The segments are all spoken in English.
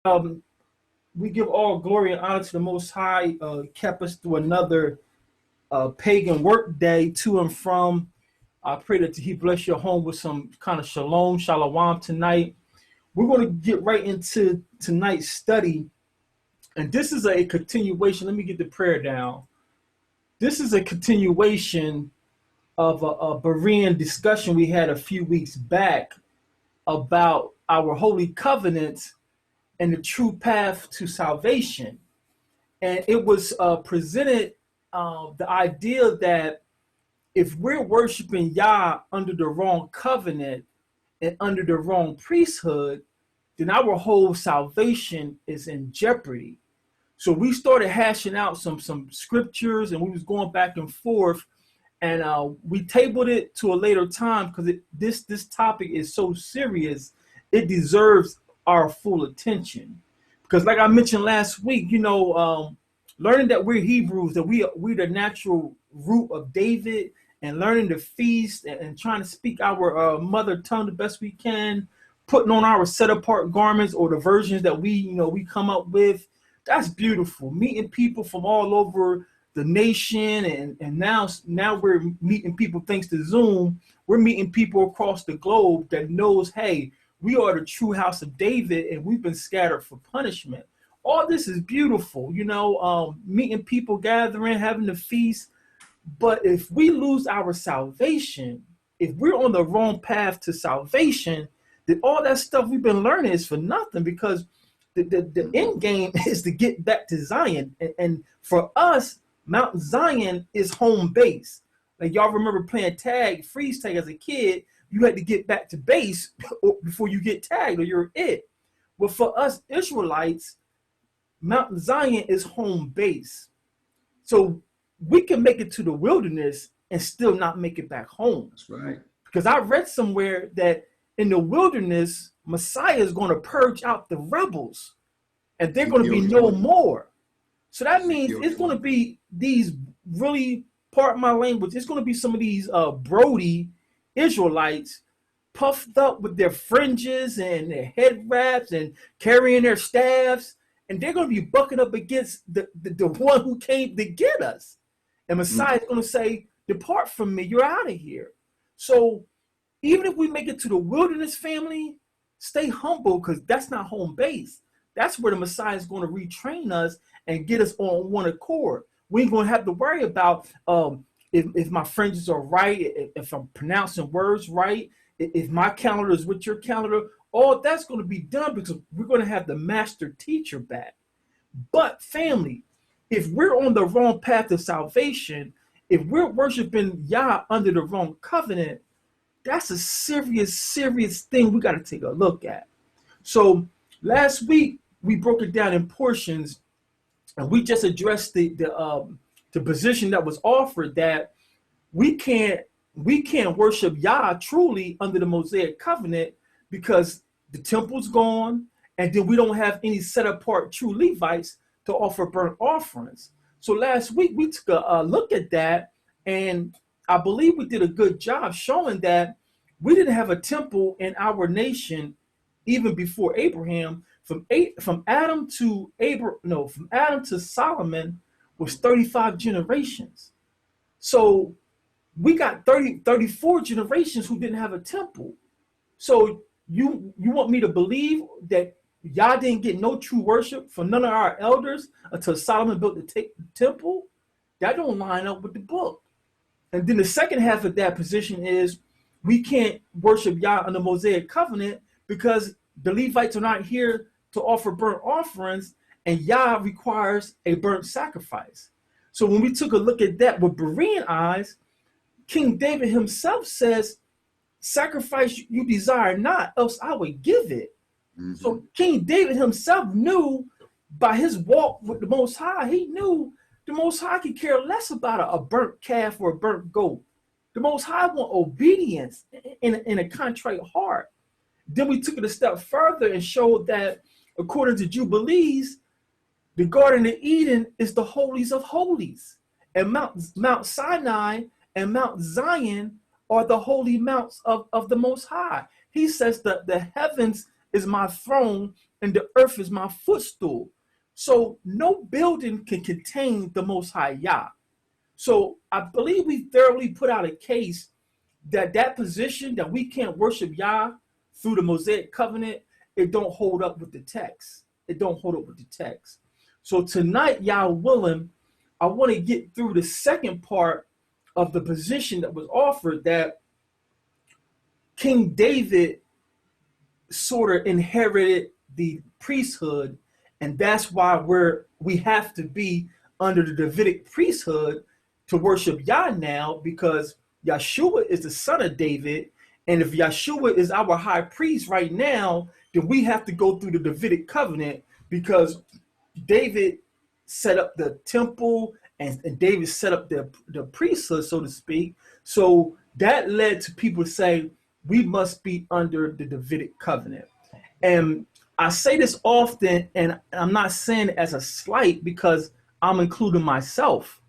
Um, we give all glory and honor to the Most High, kept us through another pagan work day to and from. I pray that He bless your home with some kind of shalom, shalom tonight. We're going to get right into tonight's study, and this is a continuation. Let me get the prayer down. This is a continuation of a Berean discussion we had a few weeks back about our holy covenant and the true path to salvation. And it was presented the idea that if we're worshiping Yah under the wrong covenant and under the wrong priesthood, then our whole salvation is in jeopardy. So we started hashing out some scriptures, and we was going back and forth, and we tabled it to a later time because this topic is so serious, it deserves our full attention. Because like I mentioned last week, learning that we're Hebrews, that we're the natural root of David, and learning to feast and trying to speak our mother tongue the best we can, putting on our set apart garments or the versions that we come up with. That's beautiful. Meeting people from all over the nation, and now we're meeting people thanks to Zoom. We're meeting people across the globe that knows, hey, we are the true house of David, and we've been scattered for punishment. All this is beautiful, meeting people, gathering, having the feast. But if we lose our salvation, if we're on the wrong path to salvation, then all that stuff we've been learning is for nothing, because the end game is to get back to Zion. And for us, Mount Zion is home base. Like y'all remember playing freeze tag as a kid, you had to get back to base before you get tagged or you're it. Well, for us Israelites, Mount Zion is home base. So we can make it to the wilderness and still not make it back home. That's right. Because I read somewhere that in the wilderness, Messiah is going to purge out the rebels, and they're going to be no more. So that means it's going to be these really, pardon my language, it's going to be some of these Brody Israelites puffed up with their fringes and their head wraps and carrying their staffs, and they're going to be bucking up against the one who came to get us. And Messiah is going to say, depart from me, you're out of here. So even if we make it to the wilderness, family, stay humble, because that's not home base. That's where the Messiah is going to retrain us and get us on one accord. We ain't going to have to worry about if my fringes are right, if I'm pronouncing words right, if my calendar is with your calendar. All that's going to be done because we're going to have the master teacher back. But family, if we're on the wrong path of salvation, if we're worshiping Yah under the wrong covenant, that's a serious thing we got to take a look at. So last week we broke it down in portions, and we just addressed the position that was offered that we can't worship Yah truly under the Mosaic covenant because the temple's gone, and then we don't have any set apart true Levites to offer burnt offerings. So last week we took a look at that, and I believe we did a good job showing that we didn't have a temple in our nation even before Abraham. From Adam to Solomon was 35 generations. So we got 34 generations who didn't have a temple. So you want me to believe that Yah didn't get no true worship from none of our elders until Solomon built the temple? That don't line up with the book. And then the second half of that position is we can't worship Yah under the Mosaic covenant because the Levites are not here to offer burnt offerings, and Yah requires a burnt sacrifice. So when we took a look at that with Berean eyes, King David himself says, sacrifice you desire not, else I would give it. Mm-hmm. So King David himself knew by his walk with the Most High, he knew the Most High could care less about a burnt calf or a burnt goat. The Most High want obedience in a contrite heart. Then we took it a step further and showed that according to Jubilees, the Garden of Eden is the holies of holies. And Mount Sinai and Mount Zion are the holy mounts of the Most High. He says that the heavens is my throne and the earth is my footstool. So no building can contain the Most High Yah. So I believe we thoroughly put out a case that position that we can't worship Yah through the Mosaic covenant, it don't hold up with the text. It don't hold up with the text. So tonight, Yah willing, I want to get through the second part of the position that was offered, that King David sort of inherited the priesthood, and that's why we have to be under the Davidic priesthood to worship Yah now, because Yeshua is the son of David, and if Yeshua is our high priest right now, then we have to go through the Davidic covenant, because David set up the temple and David set up the priesthood, so to speak. So that led to people say we must be under the Davidic covenant. And I say this often, and I'm not saying it as a slight because I'm including myself.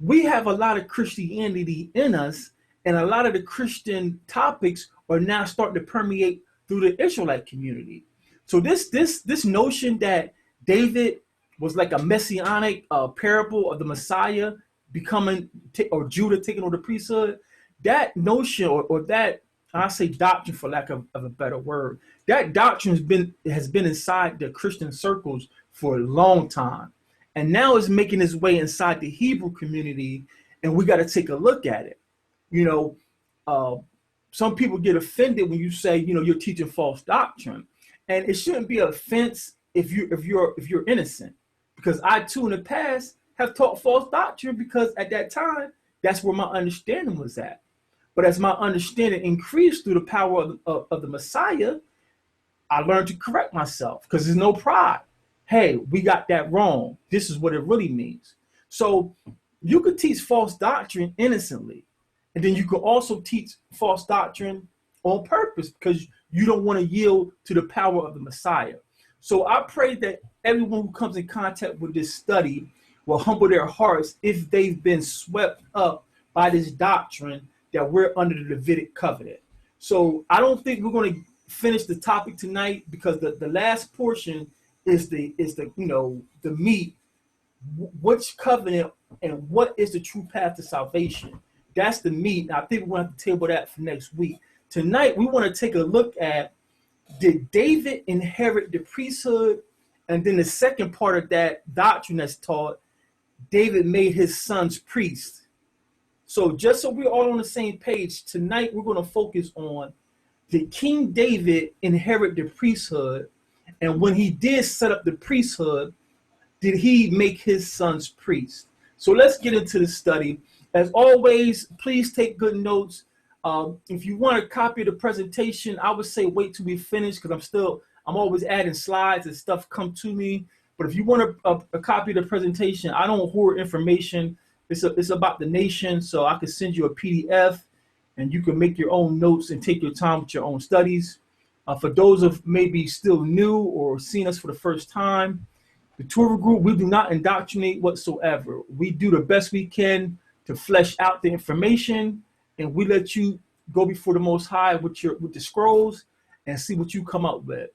We have a lot of Christianity in us, and a lot of the Christian topics are now starting to permeate through the Israelite community. So this notion that David was like a messianic parable of the Messiah becoming, or Judah taking over the priesthood, that notion or that, I say doctrine for lack of a better word, that doctrine has been inside the Christian circles for a long time. And now it's making its way inside the Hebrew community, and we got to take a look at it. Some people get offended when you say, you're teaching false doctrine, and it shouldn't be an offense if you're innocent, because I too in the past have taught false doctrine, because at that time that's where my understanding was at. But as my understanding increased through the power of the Messiah, I learned to correct myself, because there's no pride. Hey, we got that wrong. This is what it really means. So you could teach false doctrine innocently, and then you could also teach false doctrine on purpose, because you don't want to yield to the power of the Messiah. So I pray that everyone who comes in contact with this study will humble their hearts if they've been swept up by this doctrine that we're under the Davidic covenant. So I don't think we're going to finish the topic tonight, because the last portion is the meat. Which covenant and what is the true path to salvation? That's the meat. I think we're going to have to table that for next week. Tonight we want to take a look at, did David inherit the priesthood? And then the second part of that doctrine that's taught, David made his sons priests. So just so we're all on the same page, tonight we're going to focus on, did King David inherit the priesthood? And when he did set up the priesthood, did he make his sons priests? So let's get into the study. As always, please take good notes. If you want a copy of the presentation, I would say wait till we finish, because I'm always adding slides and stuff come to me. But if you want a copy of the presentation, I don't hoard information. It's about the nation, so I can send you a PDF, and you can make your own notes and take your time with your own studies. For those of maybe still new or seeing us for the first time, the Torah Group, we do not indoctrinate whatsoever. We do the best we can to flesh out the information, and we let you go before the Most High with the scrolls and see what you come up with.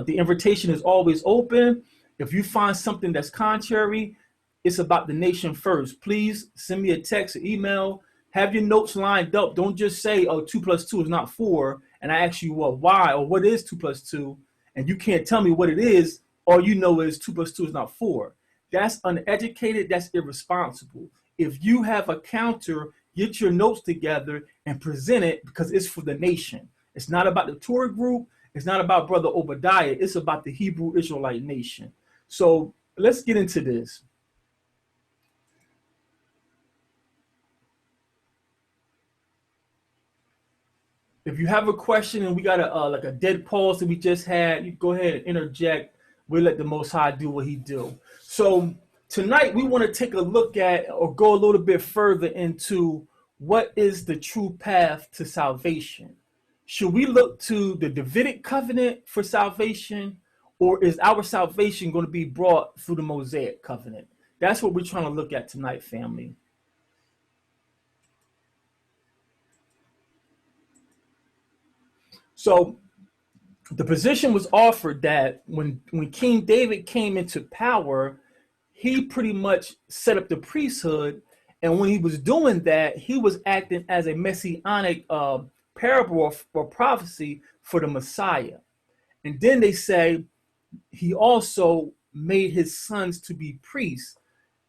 The invitation is always open. If you find something that's contrary, it's about the nation first. Please send me a text or email. Have your notes lined up. Don't just say, oh, 2 + 2 is not 4. And I ask you, well, why? Or what is 2 + 2? And you can't tell me what it is. All you know is 2 + 2 is not 4. That's uneducated. That's irresponsible. If you have a counter, get your notes together and present it, because it's for the nation. It's not about the Torah Group. It's not about Brother Obadiah. It's about the Hebrew Israelite nation. So let's get into this. If you have a question and we got like a dead pause that we just had, you go ahead and interject. We'll let the Most High do what he do. So tonight we want to take a look at, or go a little bit further into, what is the true path to salvation? Should we look to the Davidic covenant for salvation, or is our salvation going to be brought through the Mosaic covenant? That's what we're trying to look at tonight, family. So the position was offered that when King David came into power, he pretty much set up the priesthood. And when he was doing that, he was acting as a messianic parable or prophecy for the Messiah. And then they say he also made his sons to be priests,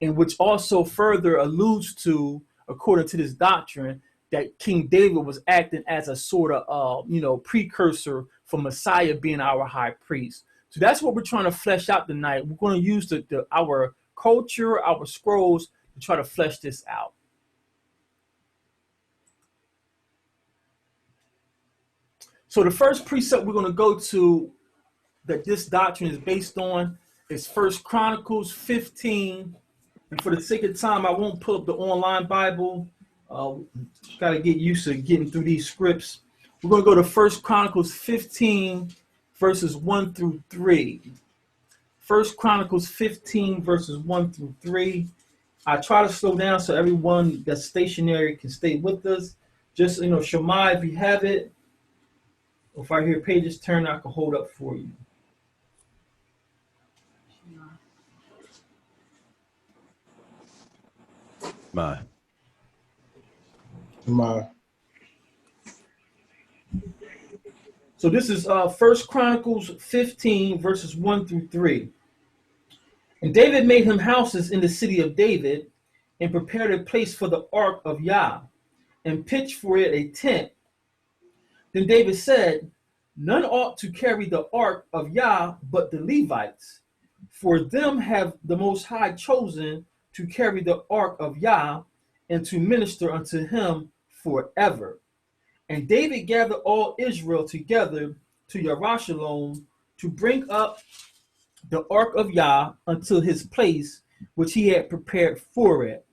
and which also further alludes to, according to this doctrine, that King David was acting as a sort of, precursor for Messiah being our high priest. So that's what we're trying to flesh out tonight. We're going to use our culture, our scrolls, to try to flesh this out. So the first precept we're going to go to that this doctrine is based on is 1 Chronicles 15. And for the sake of time, I won't pull up the online Bible. Got to get used to getting through these scripts. We're going to go to 1 Chronicles 15, verses 1 through 3. 1 Chronicles 15, verses 1 through 3. I try to slow down so everyone that's stationary can stay with us. Just, Shema, if you have it. If I hear pages turn, I can hold up for you. My. So this is 1 Chronicles 15, verses 1 through 3. And David made him houses in the city of David, and prepared a place for the ark of YAH, and pitched for it a tent. Then David said, none ought to carry the ark of YAH but the Levites, for them have the Most High chosen to carry the ark of YAH, and to minister unto him forever. And David gathered all Israel together to Jerusalem to bring up the ark of YAH unto his place, which he had prepared for it.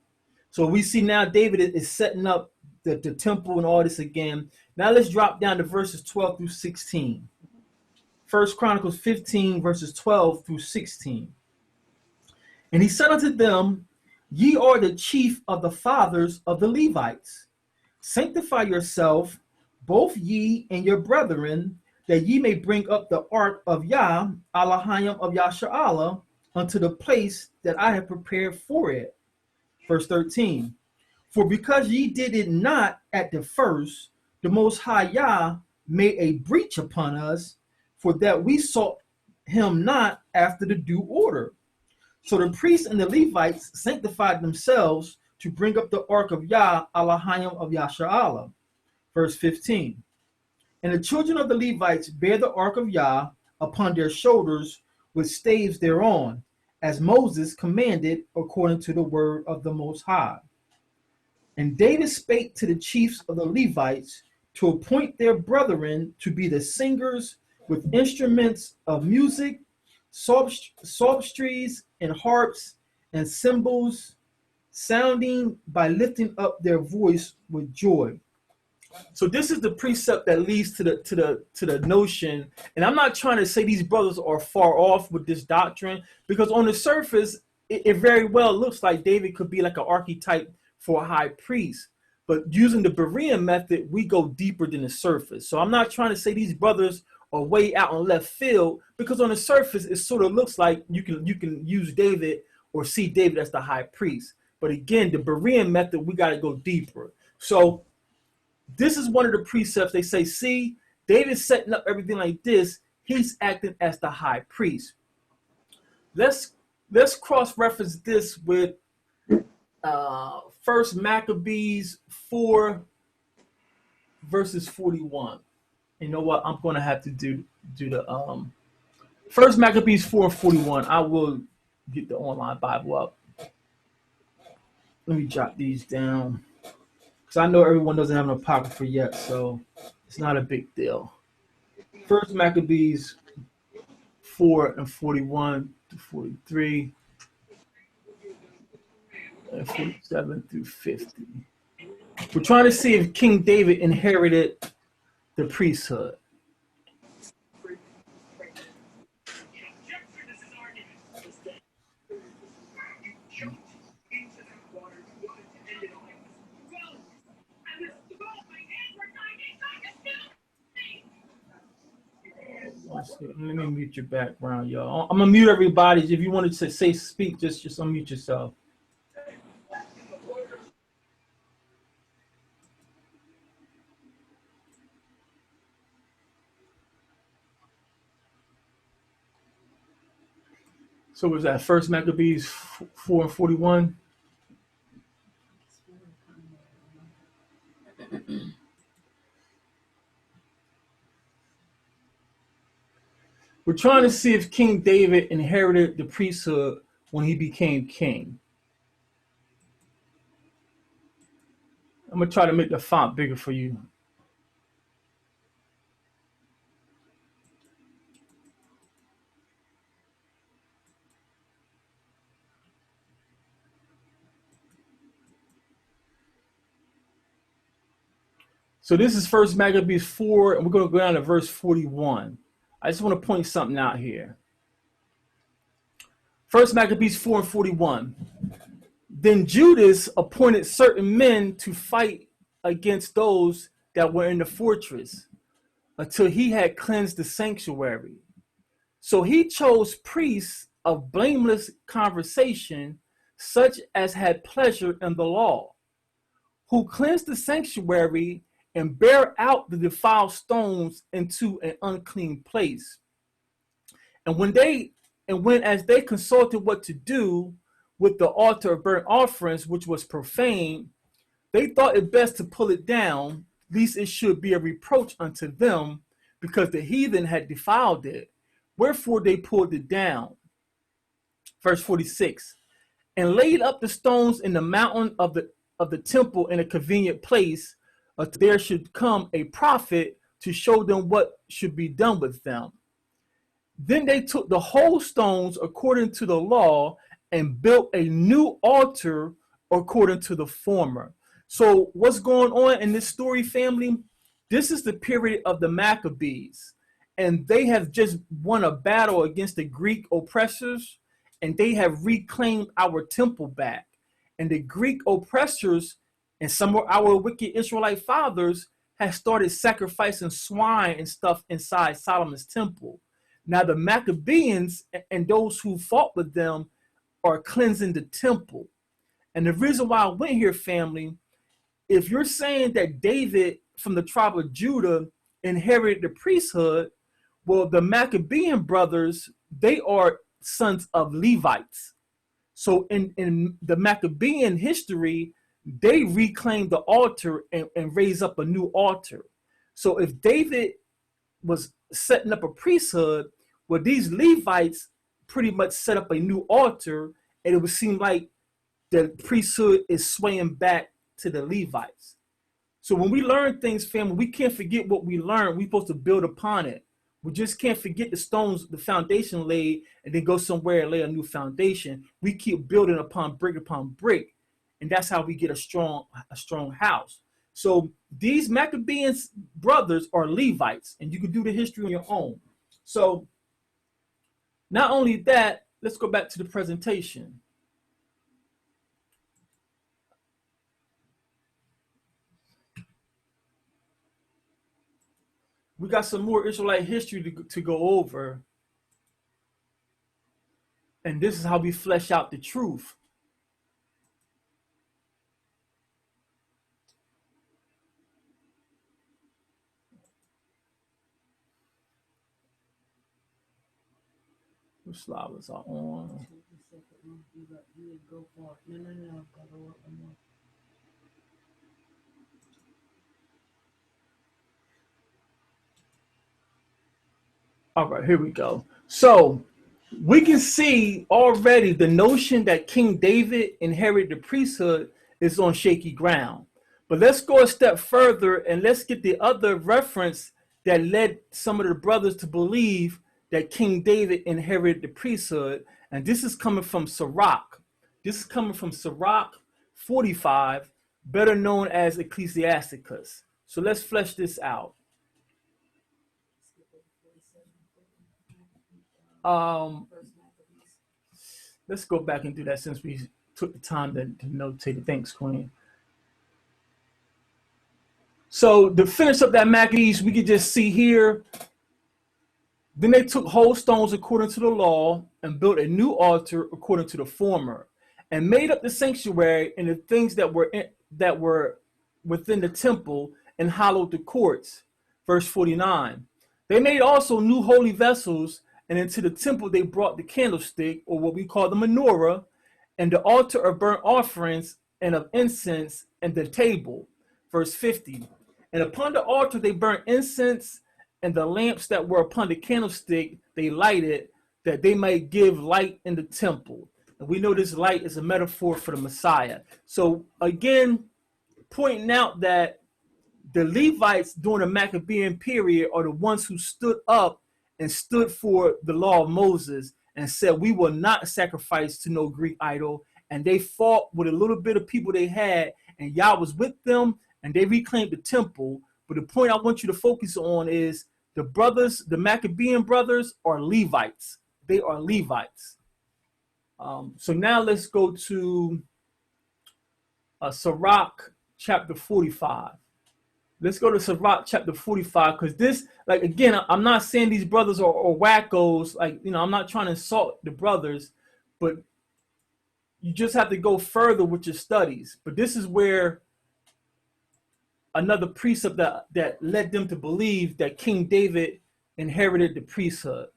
So we see now David is setting up the temple and all this again. Now let's drop down to verses 12 through 16. 1 Chronicles 15, verses 12 through 16. And he said unto them, ye are the chief of the fathers of the Levites. Sanctify yourself, both ye and your brethren, that ye may bring up the ark of YAH, Elohim of Yasharallah, unto the place that I have prepared for it. Verse 13. For because ye did it not at the first, the Most High YAH made a breach upon us, for that we sought him not after the due order. So the priests and the Levites sanctified themselves to bring up the ark of YAH, Elohim of Yasharallah. Verse 15. And the children of the Levites bear the ark of YAH upon their shoulders with staves thereon, as Moses commanded according to the word of the Most High. And David spake to the chiefs of the Levites to appoint their brethren to be the singers with instruments of music, psalteries, and harps, and cymbals, sounding by lifting up their voice with joy. So this is the precept that leads to the notion, and I'm not trying to say these brothers are far off with this doctrine, because on the surface, it very well looks like David could be like an archetype for a high priest. But using the Berean method, we go deeper than the surface. So I'm not trying to say these brothers are way out on left field, because on the surface, it sort of looks like you can use David or see David as the high priest. But again, the Berean method, we got to go deeper. So this is one of the precepts. They say, see, David's setting up everything like this. He's acting as the high priest. Let's cross-reference this with 1 Maccabees 4, verses 41. You know what? I'm going to have to do the 1 Maccabees 4:41. I will get the online Bible up. Let me jot these down, because I know everyone doesn't have an apocrypha yet, so it's not a big deal. 1 Maccabees 4 and 41 to 43 and 47 through 50. We're trying to see if King David inherited the priesthood. Let me mute your background, y'all. I'm gonna mute everybody. If you wanted to say speak, just unmute yourself. So was that First Maccabees 4:41? We're trying to see if King David inherited the priesthood when he became king. I'm gonna try to make the font bigger for you. So this is First Maccabees 4, and we're going to go down to verse 41. I just want to point something out here. First Maccabees 4 and 41. Then Judas appointed certain men to fight against those that were in the fortress until he had cleansed the sanctuary. So he chose priests of blameless conversation, such as had pleasure in the law, who cleansed the sanctuary and bear out the defiled stones into an unclean place. And when as they consulted what to do with the altar of burnt offerings, which was profane, they thought it best to pull it down, lest it should be a reproach unto them, because the heathen had defiled it. Wherefore they pulled it down. Verse 46. And laid up the stones in the mountain of the temple in a convenient place, there should come a prophet to show them what should be done with them. Then they took the whole stones according to the law and built a new altar according to the former. So what's going on in this story, family? This is the period of the Maccabees, and they have just won a battle against the Greek oppressors, and they have reclaimed our temple back. And the Greek oppressors and some of our wicked Israelite fathers have started sacrificing swine and stuff inside Solomon's temple. Now the Maccabees and those who fought with them are cleansing the temple. And the reason why I went here, family, if you're saying that David from the tribe of Judah inherited the priesthood, well, the Maccabean brothers, they are sons of Levites. So in the Maccabean history, they reclaimed the altar and raised up a new altar. So if David was setting up a priesthood, well, these Levites pretty much set up a new altar, and it would seem like the priesthood is swaying back to the Levites. So when we learn things, family, we can't forget what we learned. We're supposed to build upon it. We just can't forget the stones, the foundation laid, and then go somewhere and lay a new foundation. We keep building upon brick, and that's how we get a strong house. So these Maccabean brothers are Levites, and you can do the history on your own. So not only that, let's go back to the presentation. We got some more Israelite history to go over. And this is how we flesh out the truth. The slavas are on. All right, here we go. So we can see already the notion that King David inherited the priesthood is on shaky ground. But let's go a step further and let's get the other reference that led some of the brothers to believe that King David inherited the priesthood. And this is coming from Sirach. This is coming from Sirach 45, better known as Ecclesiasticus. So let's flesh this out. Let's go back and do that since we took the time to notate it. Thanks, Queen. So to finish up that Maccabees, we can just see here, Then they took whole stones according to the law and built a new altar according to the former, and made up the sanctuary and the things that were within the temple, and hallowed the courts. Verse 49. They made also new holy vessels, and into the temple they brought the candlestick, or what we call the menorah, and the altar of burnt offerings and of incense, and the table. Verse 50. And upon the altar they burnt incense, and the lamps that were upon the candlestick they lighted, that they might give light in the temple. And we know this light is a metaphor for the Messiah. So again, pointing out that the Levites during the Maccabean period are the ones who stood up and stood for the law of Moses and said, we will not sacrifice to no Greek idol. And they fought with a little bit of people they had, and Yah was with them, and they reclaimed the temple. But the point I want you to focus on is the brothers, the Maccabean brothers, are Levites. They are Levites. So now let's go to Sirach chapter 45. Let's go to Sirach chapter 45, because this, like, again, I'm not saying these brothers are wackos. Like, you know, I'm not trying to insult the brothers, but you just have to go further with your studies. But this is where another precept that led them to believe that King David inherited the priesthood.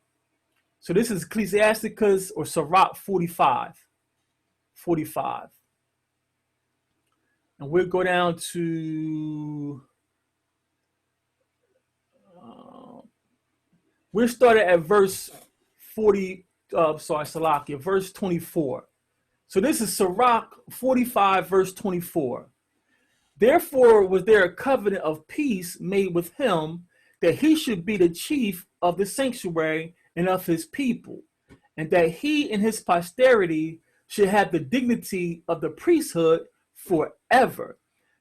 So this is Ecclesiasticus or Sirach 45. And we'll go down to, we'll start at verse 40, Salakia, verse 24. So this is Sirach 45, verse 24. Therefore was there a covenant of peace made with him, that he should be the chief of the sanctuary and of his people, and that he and his posterity should have the dignity of the priesthood forever.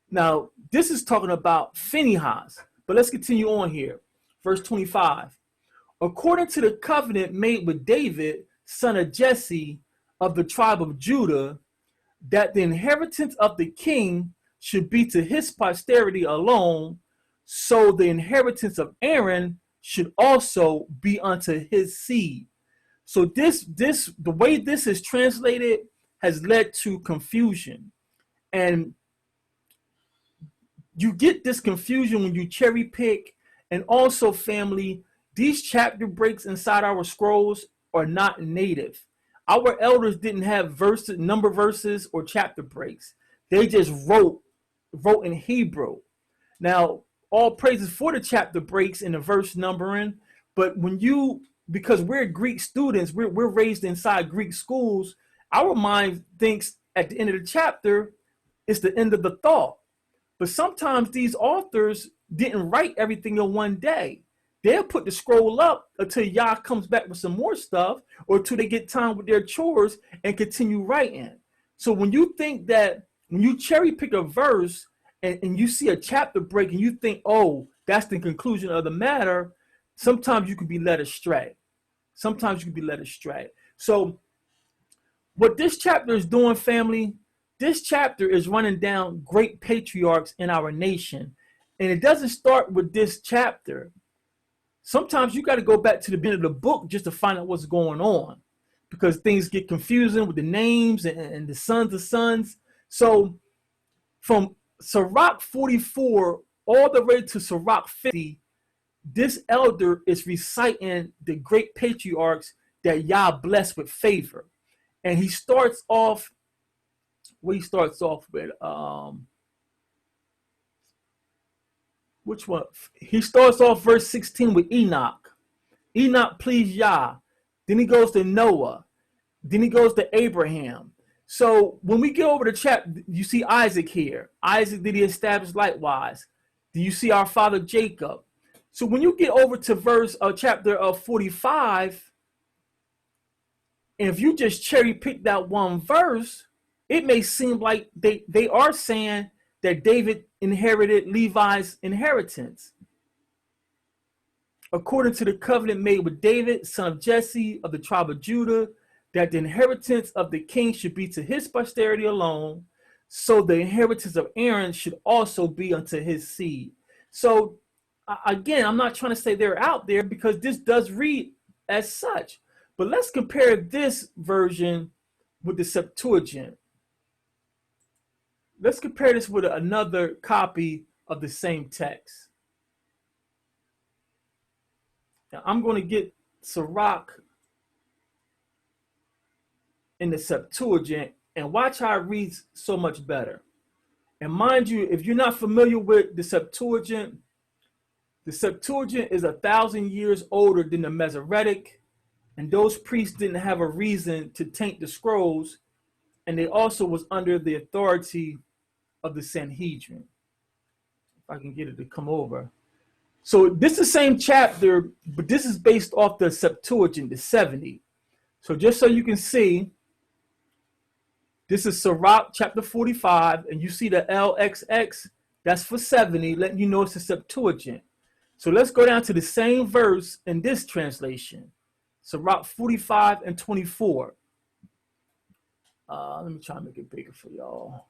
Now, this is talking about Phinehas, but let's continue on here. Verse 25. According to the covenant made with David, son of Jesse, of the tribe of Judah, that the inheritance of the king should be to his posterity alone, so the inheritance of Aaron should also be unto his seed. So the way this is translated has led to confusion. And you get this confusion when you cherry pick. And also, family, these chapter breaks inside our scrolls are not native. Our elders didn't have verses, number verses, or chapter breaks. They just wrote in Hebrew. Now, all praises for the chapter breaks and the verse numbering, but because we're Greek students, we're raised inside Greek schools, our mind thinks at the end of the chapter, it's the end of the thought. But sometimes these authors didn't write everything in one day. They'll put the scroll up until Yah comes back with some more stuff, or until they get time with their chores and continue writing. So when you think that, when you cherry pick a verse and you see a chapter break and you think, oh, that's the conclusion of the matter, sometimes you can be led astray. So what this chapter is doing, family, this chapter is running down great patriarchs in our nation. And it doesn't start with this chapter. Sometimes you got to go back to the beginning of the book just to find out what's going on, because things get confusing with the names and the sons of sons. So from Sirach 44 all the way to Sirach 50, this elder is reciting the great patriarchs that Yah blessed with favor. And he starts off, with, which one? He starts off verse 16 with Enoch. Enoch pleased Yah. Then he goes to Noah. Then he goes to Abraham. So when we get over the chapter, you see Isaac here. Isaac did he establish likewise. Do you see our father Jacob? So when you get over to chapter 45, and if you just cherry pick that one verse, it may seem like they are saying that David inherited Levi's inheritance. According to the covenant made with David, son of Jesse, of the tribe of Judah, that the inheritance of the king should be to his posterity alone, so the inheritance of Aaron should also be unto his seed. So again, I'm not trying to say they're out there because this does read as such. But let's compare this version with the Septuagint. Let's compare this with another copy of the same text. Now, I'm going to get Sirach in the Septuagint and watch how it reads so much better. And mind you, if you're not familiar with the Septuagint is 1,000 years older than the Masoretic, and those priests didn't have a reason to taint the scrolls, and they also was under the authority of the Sanhedrin. If I can get it to come over. So this is the same chapter, but this is based off the Septuagint, the 70. So just so you can see, this is Sirach chapter 45, and you see the LXX, that's for 70, letting you know it's a Septuagint. So let's go down to the same verse in this translation, Sirach 45 and 24. Let me try to make it bigger for y'all.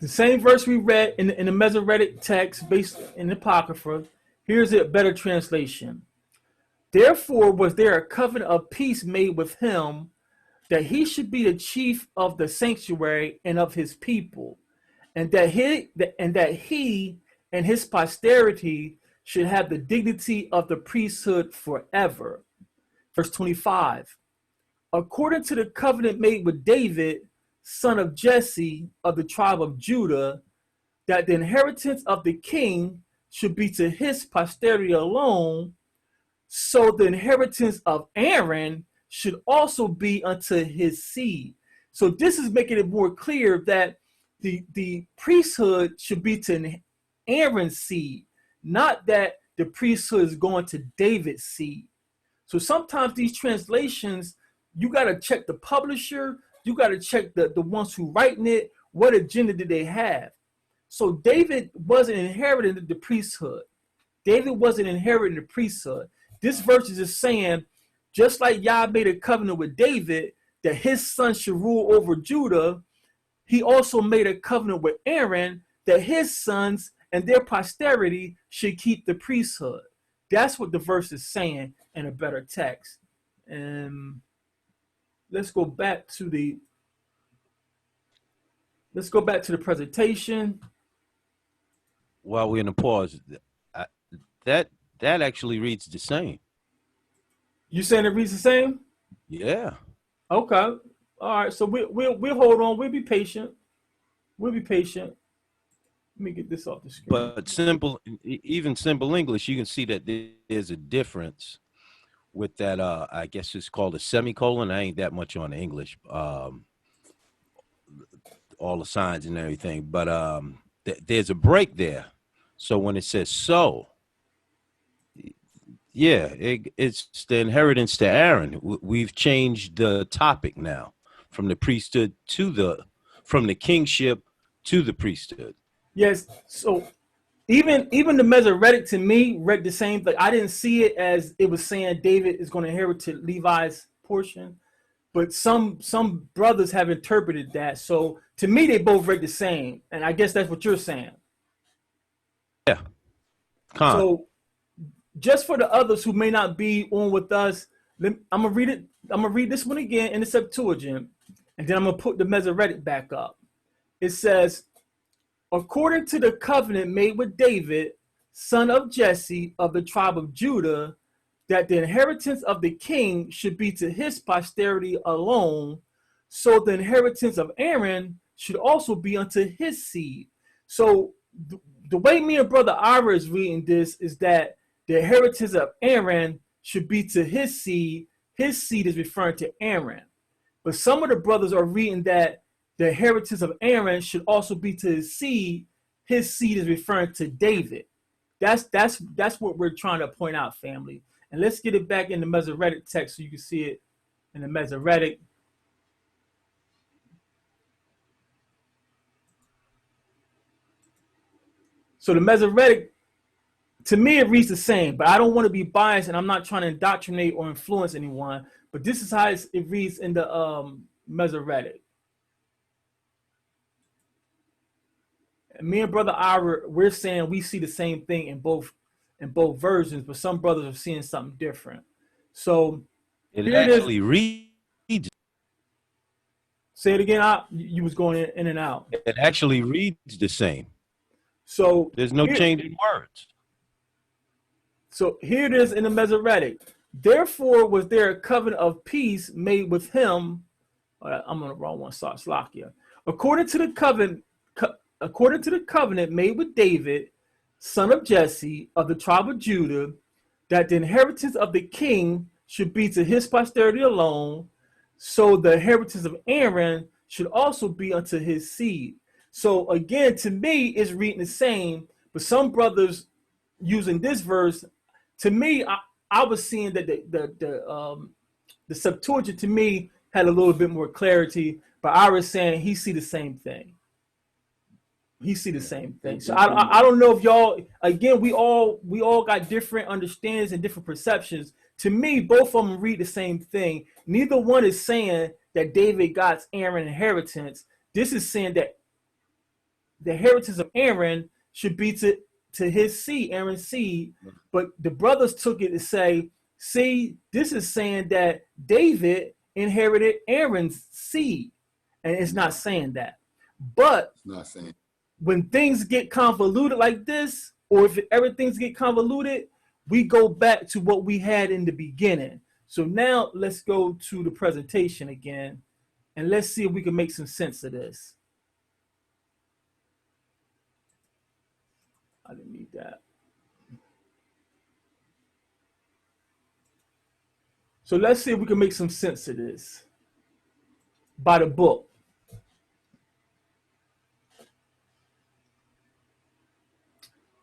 The same verse we read in the Masoretic text based in the Apocrypha. Here's a better translation. Therefore was there a covenant of peace made with him, that he should be the chief of the sanctuary and of his people, and that he and his posterity should have the dignity of the priesthood forever. Verse 25. According to the covenant made with David, son of Jesse of the tribe of Judah, that the inheritance of the king should be to his posterity alone, so the inheritance of Aaron should also be unto his seed. So this is making it more clear that the priesthood should be to Aaron's seed, not that the priesthood is going to David's seed. So sometimes these translations, you got to check the publisher, you got to check the ones who writing it, what agenda did they have? So David wasn't inheriting the priesthood. David wasn't inheriting the priesthood. This verse is just saying, just like Yah made a covenant with David that his son should rule over Judah, he also made a covenant with Aaron that his sons and their posterity should keep the priesthood. That's what the verse is saying in a better text. And let's go back to the presentation. While we're in the pause, that actually reads the same. You saying it reads the same? Yeah. Okay. All right. So we'll hold on. We'll be patient. We'll be patient. Let me get this off the screen. But even simple English, you can see that there's a difference with that. I guess it's called a semicolon. I ain't that much on English. All the signs and everything, but there's a break there. So when it says so, yeah, it's the inheritance to Aaron. We've changed the topic now from the priesthood from the kingship to the priesthood. Yes. So even the Masoretic to me read the same thing. I didn't see it as it was saying David is going to inherit Levi's portion, but some brothers have interpreted that. So to me, they both read the same, and I guess that's what you're saying. Yeah. So just for the others who may not be on with us, I'm gonna read it. I'm gonna read this one again in the Septuagint, and then I'm gonna put the Masoretic back up. It says, according to the covenant made with David, son of Jesse of the tribe of Judah, that the inheritance of the king should be to his posterity alone, so the inheritance of Aaron should also be unto his seed. So the way me and Brother Ira is reading this is that the inheritance of Aaron should be to his seed. His seed is referring to Aaron. But some of the brothers are reading that the inheritance of Aaron should also be to his seed. His seed is referring to David. That's what we're trying to point out, family. And let's get it back in the Masoretic text so you can see it in the Masoretic. So the Masoretic, to me, it reads the same, but I don't want to be biased, and I'm not trying to indoctrinate or influence anyone. But this is how it reads in the Masoretic. And me and Brother Ira, we're saying we see the same thing in both versions, but some brothers are seeing something different. So It here it is. actually reads. Say it again. You was going in and out. It actually reads the same. So there's no change in words. So here it is in the Masoretic. Therefore was there a covenant of peace made with him. I'm on the wrong one. Sorry, Slakia. According to the covenant made with David, son of Jesse, of the tribe of Judah, that the inheritance of the king should be to his posterity alone, so the inheritance of Aaron should also be unto his seed. So again, to me, it's reading the same, but some brothers using this verse, to me, I was seeing that the Septuagint to me had a little bit more clarity, but I was saying he see the same thing. He see the same thing. So I don't know if y'all, again, we all got different understandings and different perceptions. To me, both of them read the same thing. Neither one is saying that David got Aaron's inheritance. This is saying that the inheritance of Aaron should be to his seed, Aaron's seed. But the brothers took it to say, see, this is saying that David inherited Aaron's seed. And it's not saying that. But it's not saying. When things get convoluted like this, or if everything's get convoluted, we go back to what we had in the beginning. So now let's go to the presentation again, and let's see if we can make some sense of this. I didn't need that. So let's see if we can make some sense of this by the book.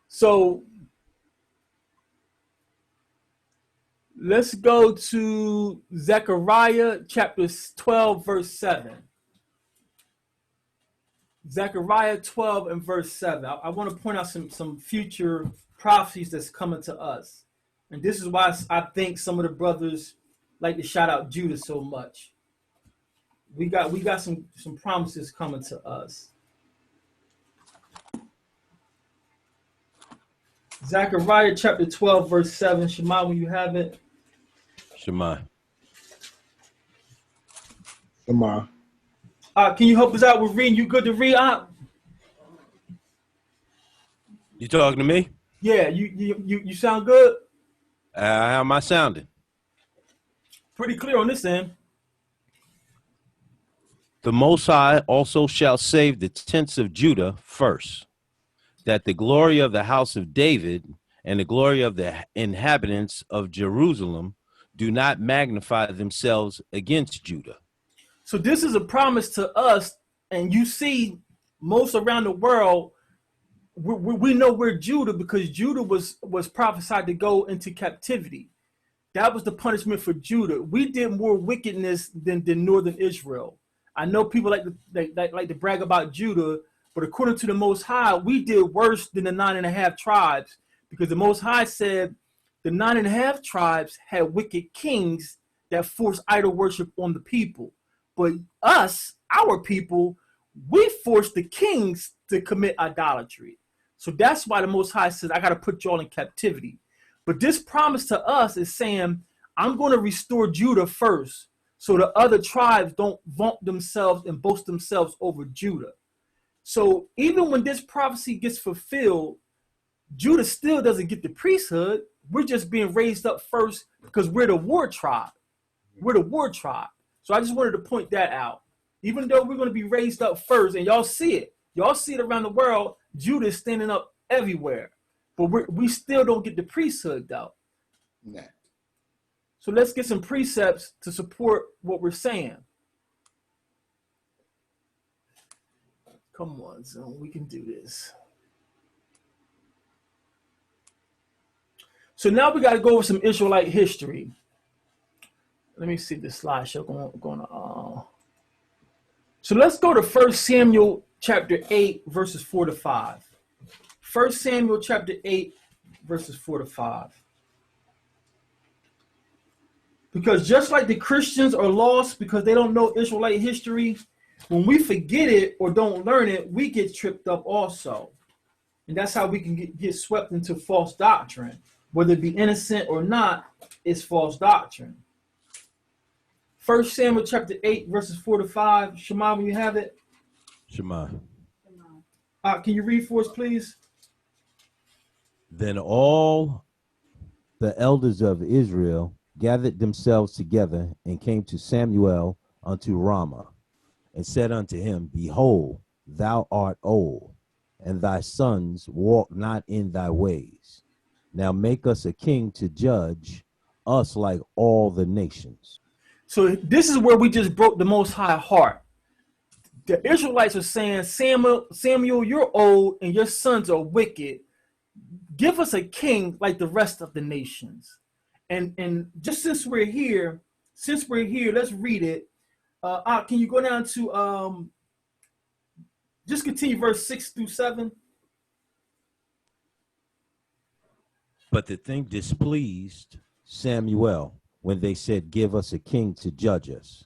So let's go to Zechariah chapter 12, verse 7. Zechariah 12 and verse 7. I want to point out some future prophecies that's coming to us. And this is why I think some of the brothers like to shout out Judah so much. We got some promises coming to us. Zechariah chapter 12, verse 7. Shema, when you have it. Shema. Shema. Can you help us out with reading? You good to read? You talking to me? Yeah, you sound good. How am I sounding? Pretty clear on this end. The Most High also shall save the tents of Judah first, that the glory of the house of David and the glory of the inhabitants of Jerusalem do not magnify themselves against Judah. So this is a promise to us, and you see most around the world, we know we're Judah because Judah was prophesied to go into captivity. That was the punishment for Judah. We did more wickedness than northern Israel. I know people like to brag about Judah, but according to the Most High, we did worse than the 9.5 tribes, because the Most High said the 9.5 tribes had wicked kings that forced idol worship on the people. But us, our people, we forced the kings to commit idolatry. So that's why the Most High says, I got to put y'all in captivity. But this promise to us is saying, I'm going to restore Judah first, so the other tribes don't vaunt themselves and boast themselves over Judah. So even when this prophecy gets fulfilled, Judah still doesn't get the priesthood. We're just being raised up first because we're the war tribe. We're the war tribe. So I just wanted to point that out. Even though we're going to be raised up first, and y'all see it around the world, Judah is standing up everywhere. But we still don't get the priesthood, though. Nah. So let's get some precepts to support what we're saying. Come on, Zone, we can do this. So now we got to go over some Israelite history. Let me see this slideshow going on. So let's go to 1 Samuel chapter 8, verses 4 to 5. 1 Samuel chapter 8, verses 4 to 5. Because just like the Christians are lost because they don't know Israelite history, when we forget it or don't learn it, we get tripped up also. And that's how we can get swept into false doctrine. Whether it be innocent or not, it's false doctrine. 1 Samuel chapter 8, verses 4 to 5. Shema, when you have it. Shema. Can you read for us, please? Then all the elders of Israel gathered themselves together and came to Samuel unto Ramah, and said unto him, Behold, thou art old, and thy sons walk not in thy ways. Now make us a king to judge us like all the nations. So this is where we just broke the Most High heart. The Israelites are saying, Samuel, you're old and your sons are wicked. Give us a king like the rest of the nations. And just since we're here, let's read it. Can you go down to just continue verse 6 through 7? But the thing displeased Samuel when they said, Give us a king to judge us.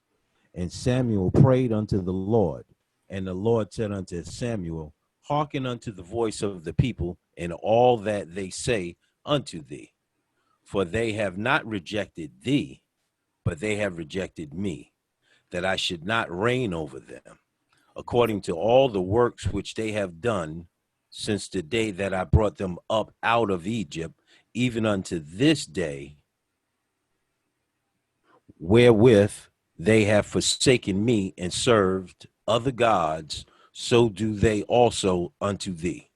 And Samuel prayed unto the Lord, and the Lord said unto Samuel, Hearken unto the voice of the people in all that they say unto thee. For they have not rejected thee, but they have rejected me, that I should not reign over them, according to all the works which they have done since the day that I brought them up out of Egypt, even unto this day, wherewith they have forsaken me and served other gods, so do they also unto thee.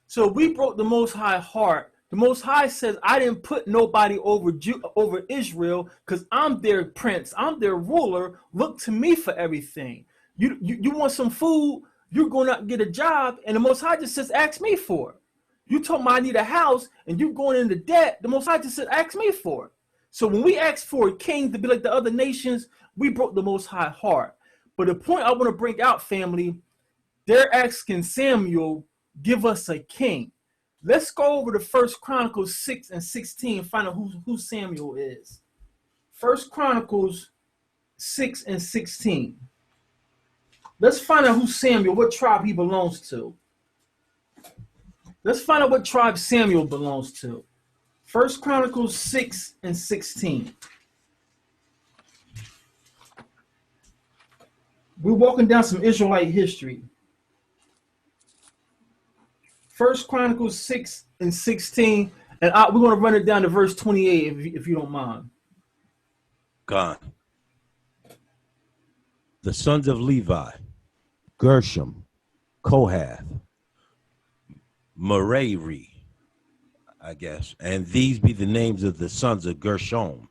So we broke the Most High heart. The Most High says, I didn't put nobody over Israel because I'm their prince. I'm their ruler. Look to me for everything. You want some food, you're going to get a job, and the Most High just says, ask me for it. You told me I need a house, and you're going into debt. The Most High just said, ask me for it. So when we ask for a king to be like the other nations, we broke the Most High heart. But the point I want to bring out, family, they're asking Samuel, give us a king. Let's go over to 1 Chronicles 6 and 16 and find out who Samuel is. 1 Chronicles 6 and 16. Let's find out who Samuel, what tribe he belongs to. Let's find out what tribe Samuel belongs to. 1 Chronicles 6 and 16. We're walking down some Israelite history. 1 Chronicles 6 and 16. And we're going to run it down to verse 28 if you don't mind. God. The sons of Levi, Gershom, Kohath, Merari, I guess, and these be the names of the sons of Gershom,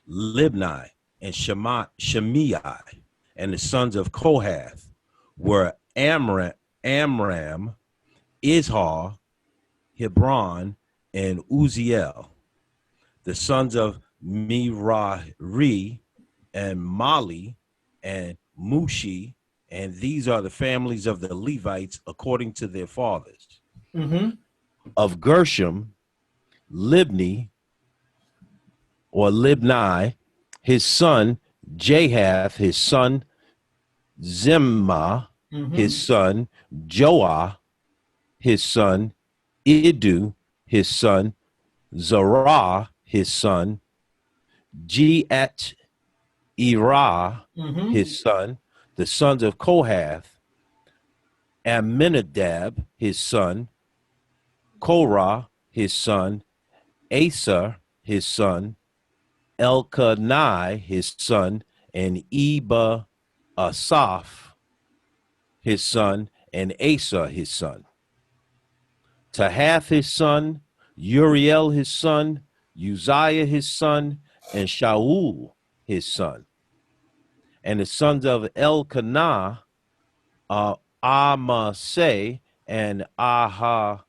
Libni and Shimei, and the sons of Kohath were Amram, Izhar, Hebron, and Uziel. The sons of Merari and Mali and Mushi, and these are the families of the Levites according to their fathers. Mm-hmm. Of Gershom, Libni, or Libni, his son Jahath, his son Zimma, his son Joah, his son Idu, his son Zerah, his son Jeat Erah, his son, the sons of Kohath, Amminadab, his son, Korah, his son, Asa, his son, Elkanai, his son, and Eba Asaph, his son, and Asa, his son. Tahath, his son, Uriel, his son, Uzziah, his son, and Shaul, his son. And the sons of Elkanah are Amasai and Ahamath.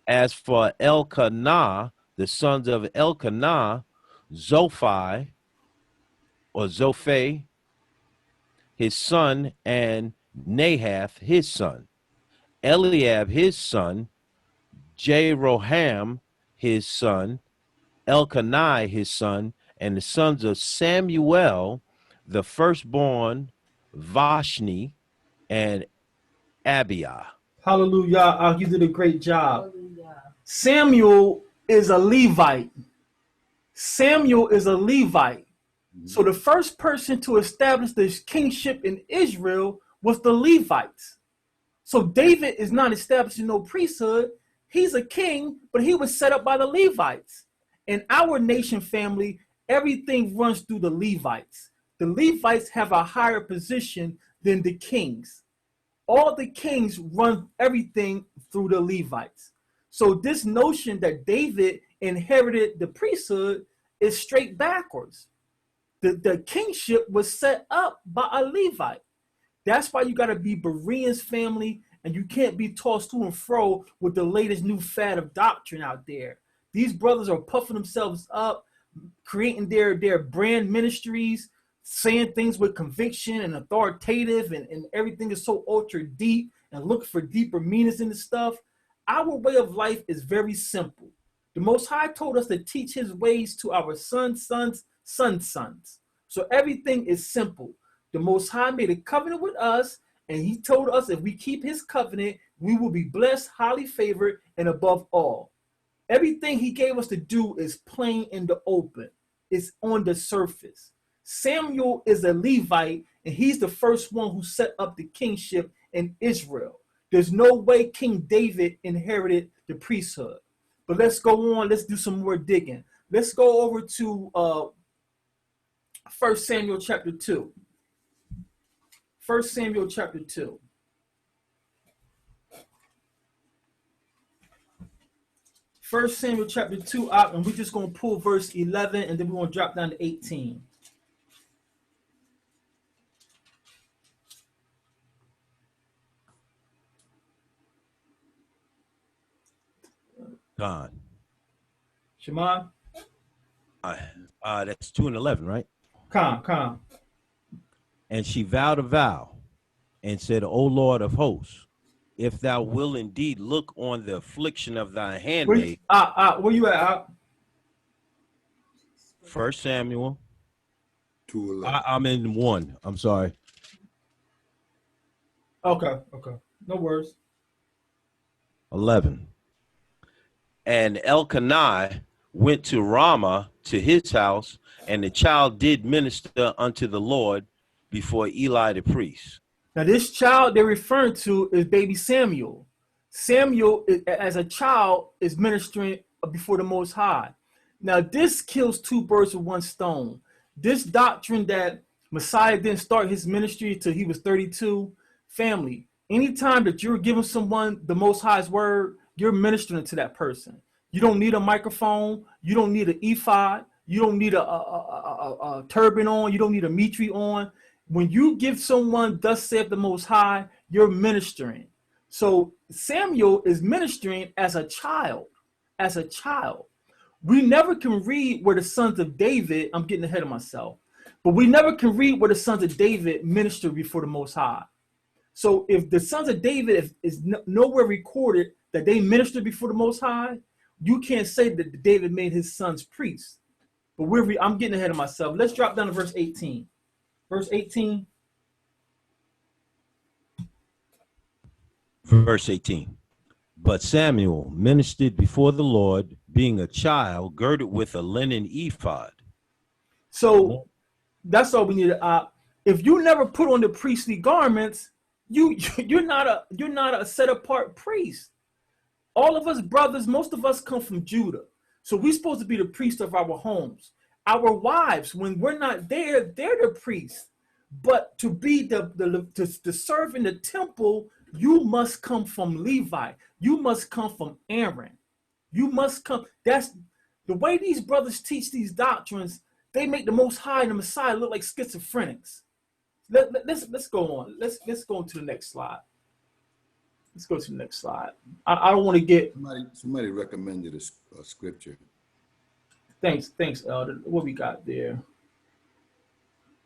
As for Elkanah, the sons of Elkanah, Zophai, or Zophai, his son, and Nahath, his son. Eliab, his son, Jeroham, his son, Elkanah his son, and the sons of Samuel, the firstborn, Vashni, and Abiah. Hallelujah. You did a great job. Samuel is a Levite. Samuel is a Levite. So the first person to establish this kingship in Israel was the Levites. So David is not establishing no priesthood. He's a king, but he was set up by the Levites. In our nation family, everything runs through the Levites. The Levites have a higher position than the kings. All the kings run everything through the Levites. So this notion that David inherited the priesthood is straight backwards. The kingship was set up by a Levite. That's why you got to be Bereans family, and you can't be tossed to and fro with the latest new fad of doctrine out there. These brothers are puffing themselves up, creating their brand ministries, saying things with conviction and authoritative, and everything is so ultra deep and looking for deeper meanings in the stuff. Our way of life is very simple. The Most High told us to teach his ways to our sons. So everything is simple. The Most High made a covenant with us, and he told us if we keep his covenant, we will be blessed, highly favored, and above all. Everything he gave us to do is plain in the open. It's on the surface. Samuel is a Levite, and he's the first one who set up the kingship in Israel. There's no way King David inherited the priesthood. But let's go on. Let's do some more digging. Let's go over to 1 Samuel chapter 2. 1 Samuel chapter 2. 1 Samuel chapter 2 out, and we're just going to pull verse 11, and then we're going to drop down to 18. God. Shema? That's 2 and 11, right? Come. And she vowed a vow and said, O Lord of hosts, if thou will indeed look on the affliction of thy handmaid. Where you at? 1 Samuel. 2:11. I'm in 1. I'm sorry. Okay. No worries. 11. And Elkanah went to Ramah to his house, and the child did minister unto the Lord before Eli the priest. Now, this child they're referring to is baby Samuel. Samuel, as a child, is ministering before the Most High. Now, this kills two birds with one stone. This doctrine that Messiah didn't start his ministry until he was 32, family, anytime that you're giving someone the Most High's word, you're ministering to that person. You don't need a microphone. You don't need an ephod. You don't need a turban on. You don't need a mitre on. When you give someone, thus saith the Most High, you're ministering. So Samuel is ministering as a child. As a child. We never can read where the sons of David, I'm getting ahead of myself, but we never can read where the sons of David ministered before the Most High. So if the sons of David is nowhere recorded that they ministered before the Most High, you can't say that David made his sons priests. But I'm getting ahead of myself. Let's drop down to verse 18. Verse 18. Verse 18. But Samuel ministered before the Lord, being a child, girded with a linen ephod. So that's all we need. If you never put on the priestly garments, you're not a set apart priest. All of us brothers, most of us come from Judah. So we're supposed to be the priest of our homes. Our wives, when we're not there, they're the priests. But to be to serve in the temple, you must come from Levi. You must come from Aaron. You must come. That's the way these brothers teach these doctrines. They make the Most High and the Messiah look like schizophrenics. Let's go on. Let's go on to the next slide. Let's go to the next slide. I don't want to get somebody recommended a scripture. Thanks, Elder. What we got there?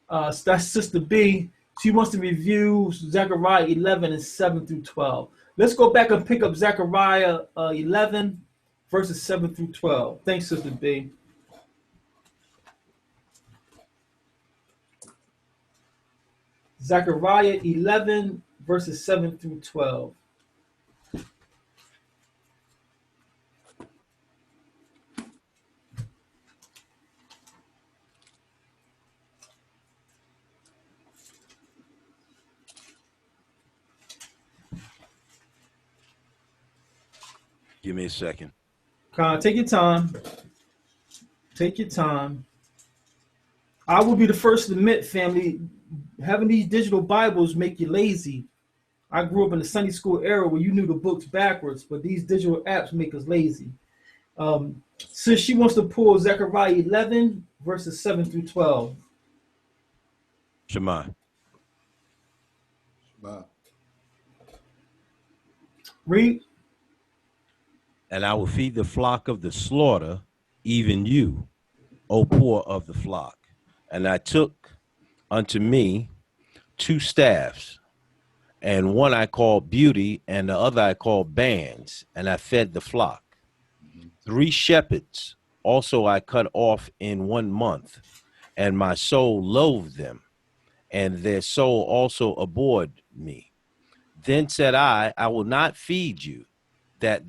That's Sister B. She wants to review Zechariah 11 and 7 through 12. Let's go back and pick up Zechariah 11 verses 7 through 12. Thanks, Sister B. Zechariah 11, verses 7 through 12. Give me a second. Take your time. Take your time. I will be the first to admit, family, having these digital Bibles make you lazy. I grew up in the Sunday school era where you knew the books backwards, but these digital apps make us lazy. So she wants to pull Zechariah 11, verses 7 through 12. Shema. Wow. Read. And I will feed the flock of the slaughter, even you, O poor of the flock. And I took unto me 2 staffs, and one I called beauty, and the other I called bands, and I fed the flock. 3 shepherds also I cut off in 1 month, and my soul loathed them, and their soul also abhorred me. Then said I will not feed you that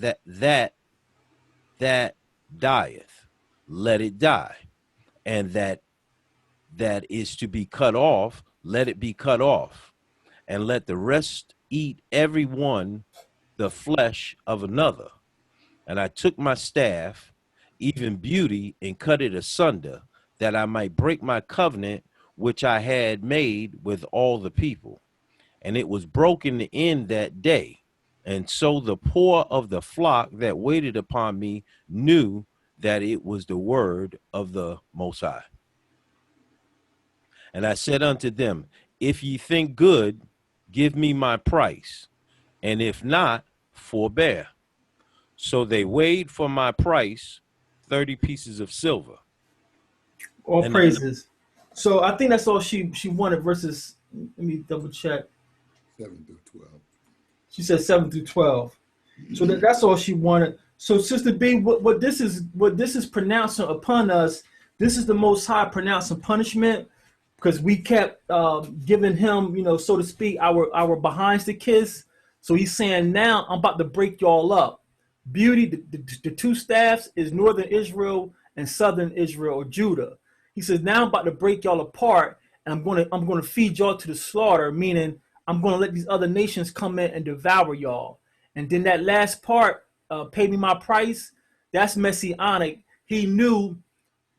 dieth, let it die, and that is to be cut off, let it be cut off, and let the rest eat every one the flesh of another. And I took my staff, even beauty, and cut it asunder, that I might break my covenant which I had made with all the people. And it was broken in that day. And so the poor of the flock that waited upon me knew that it was the word of the Most High. And I said unto them, if ye think good, give me my price, and if not, forbear. So they weighed for my price 30 pieces of silver. All And praises. So I think that's all she wanted. Verses, let me double check. 7 through 12. She said 7 through 12. So that's all she wanted. So Sister B, what this is pronouncing upon us, this is the Most High pronouncing punishment, because we kept giving him, so to speak, our behinds to kiss. So he's saying, now I'm about to break y'all up. Beauty, the 2 staffs is northern Israel and southern Israel, or Judah. He says, now I'm about to break y'all apart, and I'm gonna feed y'all to the slaughter, meaning I'm gonna let these other nations come in and devour y'all. And then that last part, pay me my price, that's messianic. He knew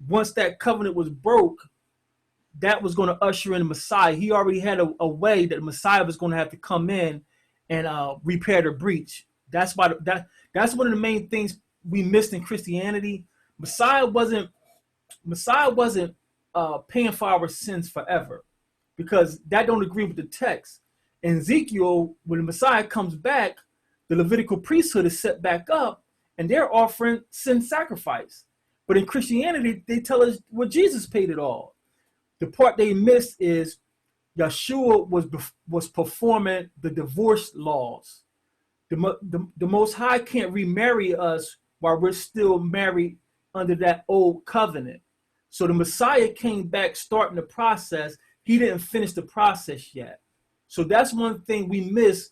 once that covenant was broke, that was going to usher in the Messiah. He already had a way that the Messiah was going to have to come in and repair the breach. That's why that's one of the main things we missed in Christianity. Messiah wasn't paying for our sins forever, because that don't agree with the text. In Ezekiel, when the Messiah comes back, the Levitical priesthood is set back up, and they're offering sin sacrifice. But in Christianity, they tell us what Jesus paid it all. The part they missed is Yeshua was performing the divorce laws. The Most High can't remarry us while we're still married under that old covenant. So the Messiah came back starting the process. He didn't finish the process yet. So that's one thing we miss.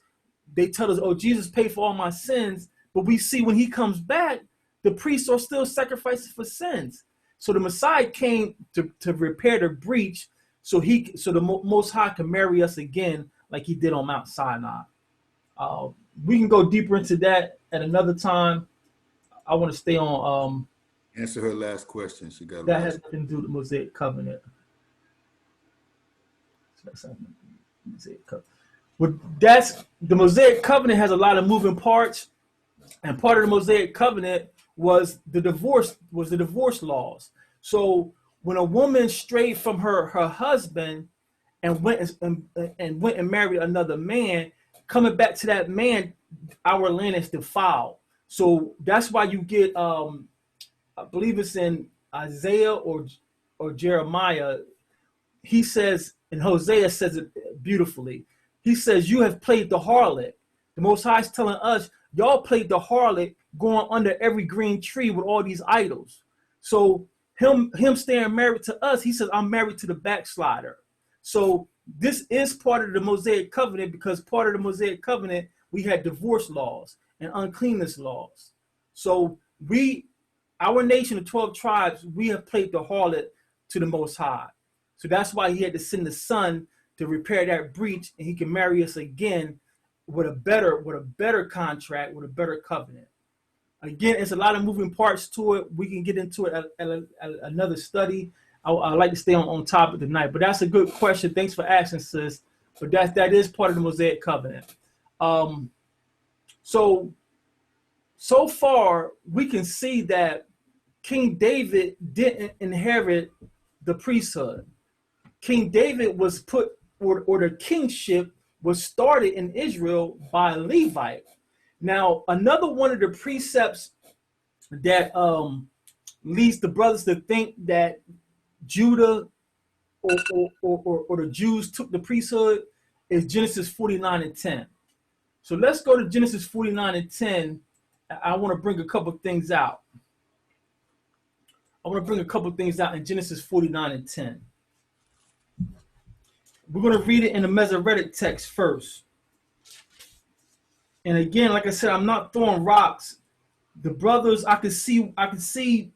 They tell us, oh, Jesus paid for all my sins. But we see when he comes back, the priests are still sacrificing for sins. So the Messiah came to repair the breach, so the Most High can marry us again like he did on Mount Sinai. We can go deeper into that at another time. I want to stay on. Answer her last question. She got That has nothing to do with the Mosaic Covenant. But that's the Mosaic Covenant has a lot of moving parts, and part of the Mosaic Covenant was the divorce laws. So when a woman strayed from her husband and went and married another man, coming back to that man, our land is defiled. So that's why you get I believe it's in Isaiah or Jeremiah. He says, and Hosea says it beautifully. He says, you have played the harlot. The Most High is telling us, y'all played the harlot going under every green tree with all these idols. So him staying married to us, he says, I'm married to the backslider. So this is part of the Mosaic covenant, because part of the Mosaic covenant, we had divorce laws and uncleanness laws. So our nation, the 12 tribes, we have played the harlot to the Most High. So that's why he had to send the son to repair that breach, and he can marry us again with a better contract, with a better covenant. Again, it's a lot of moving parts to it. We can get into it at another study. I like to stay on topic tonight, but that's a good question. Thanks for asking, sis. But that is part of the Mosaic covenant. So far, we can see that King David didn't inherit the priesthood. King David was put, or the kingship was started in Israel by a Levite. Now, another one of the precepts that leads the brothers to think that Judah or the Jews took the priesthood is Genesis 49:10. So let's go to Genesis 49:10. I want to bring a couple things out. In Genesis 49:10. We're going to read it in the Masoretic text first. And again, like I said, I'm not throwing rocks. The brothers, I can see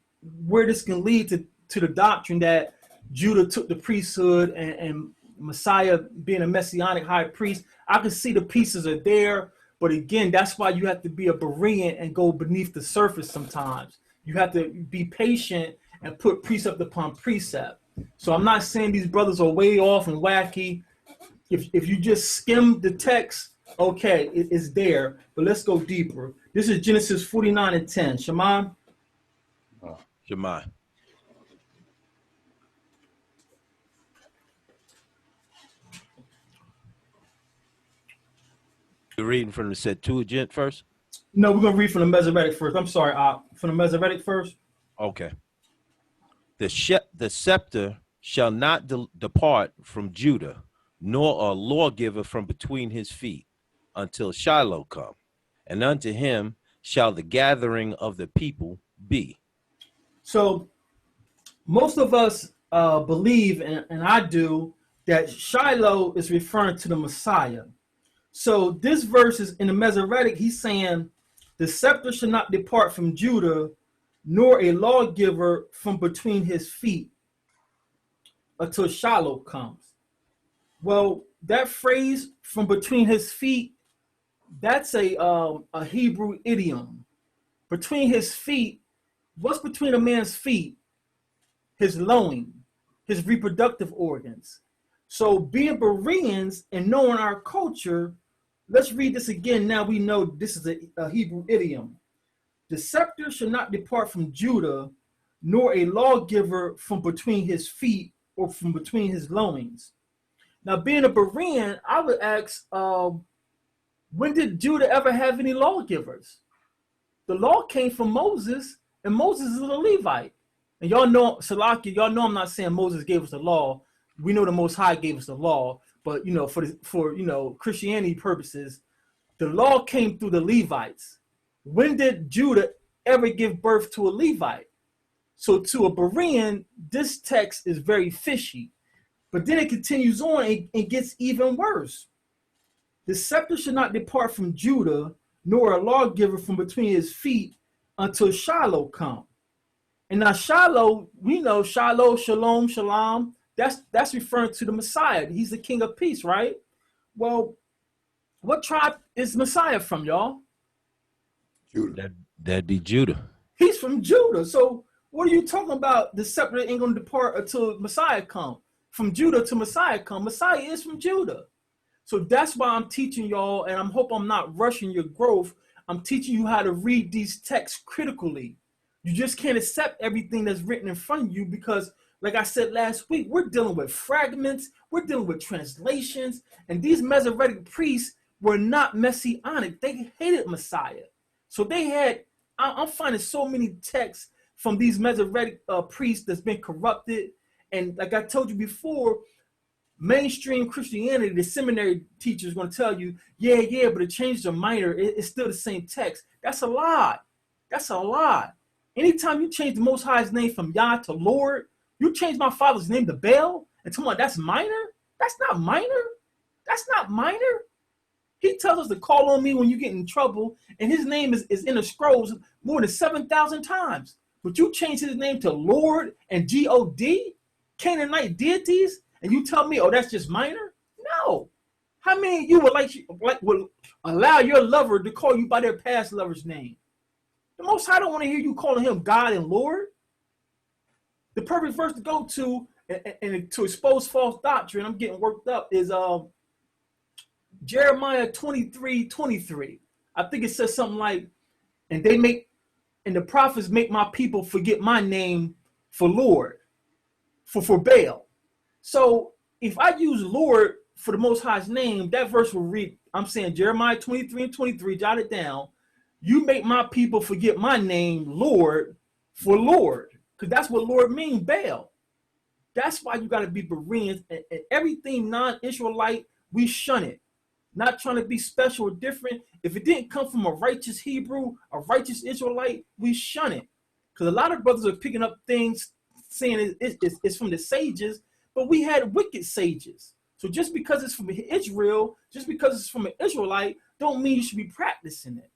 where this can lead to the doctrine that Judah took the priesthood and Messiah being a messianic high priest. I can see the pieces are there. But again, that's why you have to be a Berean and go beneath the surface sometimes. You have to be patient and put precept upon precept. So I'm not saying these brothers are way off and wacky. If you just skim the text, okay, it's there. But let's go deeper. This is Genesis 49:10. Shema. Shema. You're reading from the Septuagint first? No, we're going to read from the Masoretic first. I'm sorry, from the Masoretic first. Okay. The scepter shall not depart from Judah, nor a lawgiver from between his feet, until Shiloh come, and unto him shall the gathering of the people be. So most of us believe, and I do, that Shiloh is referring to the Messiah. So this verse is in the Masoretic. He's saying the scepter shall not depart from Judah, nor a lawgiver from between his feet until Shiloh comes. Well, that phrase from between his feet, that's a Hebrew idiom. Between his feet, what's between a man's feet? His loin, his reproductive organs. So being Bereans and knowing our culture, let's read this again. Now we know this is a Hebrew idiom. The scepter shall not depart from Judah, nor a lawgiver from between his feet or from between his loins. Now, being a Berean, I would ask, when did Judah ever have any lawgivers? The law came from Moses, and Moses is a Levite. And y'all know, Salaki, y'all know I'm not saying Moses gave us the law. We know the Most High gave us the law, but for Christianity purposes, the law came through the Levites. When did Judah ever give birth to a Levite? So to a Berean, this text is very fishy. But then it continues on and gets even worse. The scepter should not depart from Judah, nor a lawgiver from between his feet until Shiloh come. And now Shiloh, we know Shiloh, Shalom, Shalom, that's referring to the Messiah. He's the King of Peace, right? Well, what tribe is Messiah from, y'all? Judah. That'd be Judah. He's from Judah. So what are you talking about? The scepter ain't going to depart until Messiah come. From Judah to Messiah come. Messiah is from Judah. So that's why I'm teaching y'all, and I hope I'm not rushing your growth. I'm teaching you how to read these texts critically. You just can't accept everything that's written in front of you because, like I said last week, we're dealing with fragments, we're dealing with translations, and these Masoretic priests were not messianic. They hated Messiah. So they had, I'm finding so many texts from these Masoretic priests that's been corrupted. And like I told you before, mainstream Christianity, the seminary teacher is going to tell you, yeah, but it changed the minor. It's still the same text. That's a lie. That's a lie. Anytime you change the Most High's name from Yah to Lord, you change my father's name to Baal, and tell me that's minor? That's not minor. That's not minor. He tells us to call on me when you get in trouble, and his name is in the scrolls more than 7,000 times. But you change his name to Lord and God, Canaanite deities, and you tell me, oh, that's just minor? No. How many of you would allow your lover to call you by their past lover's name? The Most High don't want to hear you calling him God and Lord. The perfect verse to go to and to expose false doctrine, I'm getting worked up, is Jeremiah 23:23. I think it says something like, and the prophets make my people forget my name for Lord, for Baal. So if I use Lord for the Most High's name, that verse will read, I'm saying Jeremiah 23:23, jot it down. You make my people forget my name, Lord, for Lord. Because that's what Lord means, Baal. That's why you got to be Bereans, and everything non-Israelite, we shun it. Not trying to be special or different. If it didn't come from a righteous Hebrew, a righteous Israelite, we shun it. Because a lot of brothers are picking up things saying it's from the sages, but we had wicked sages. So just because it's from Israel, just because it's from an Israelite, don't mean you should be practicing it.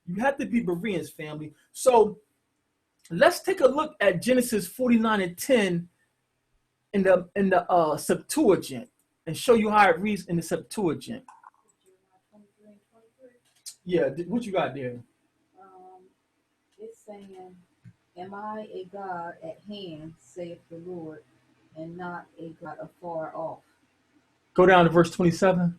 You have to be Bereans, family. So let's take a look at Genesis 49:10 in the Septuagint and show you how it reads in the Septuagint. Yeah, what you got there? It's saying, am I a God at hand, saith the Lord, and not a God afar off? Go down to verse 27.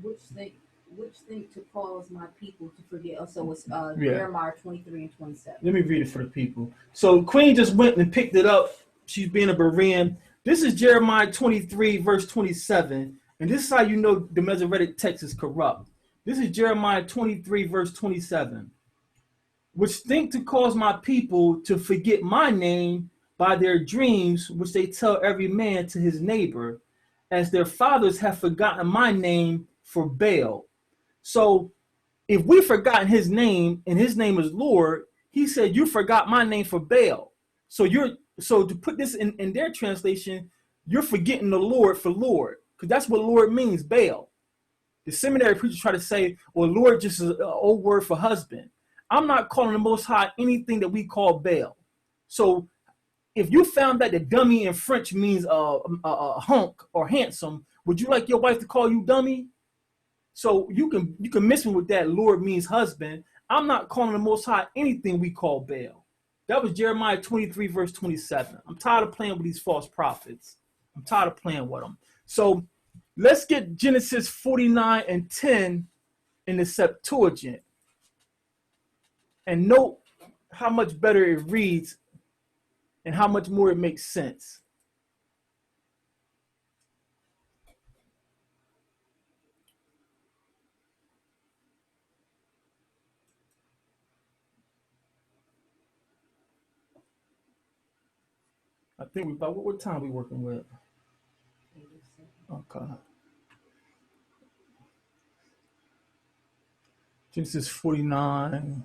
Which think to cause my people to forget. Oh, so it's Jeremiah 23:27. Let me read it for the people. So Queen just went and picked it up. She's being a Berean. This is Jeremiah 23, verse 27. And this is how you know the Masoretic text is corrupt. This is Jeremiah 23, verse 27. Which think to cause my people to forget my name by their dreams, which they tell every man to his neighbor, as their fathers have forgotten my name for Baal. So if we've forgotten his name and his name is Lord, he said, you forgot my name for Baal. So to put this in their translation, you're forgetting the Lord for Lord, because that's what Lord means, Baal. The seminary preachers try to say, well, Lord just is an old word for husband. I'm not calling the Most High anything that we call Baal. So if you found that the dummy in French means a hunk or handsome, would you like your wife to call you dummy? So you can miss me with that. Lord means husband. I'm not calling the Most High anything we call Baal. That was Jeremiah 23, verse 27. I'm tired of playing with these false prophets. I'm tired of playing with them. So let's get Genesis 49:10 in the Septuagint. And note how much better it reads and how much more it makes sense. I think what time we working with? Okay. Genesis 49.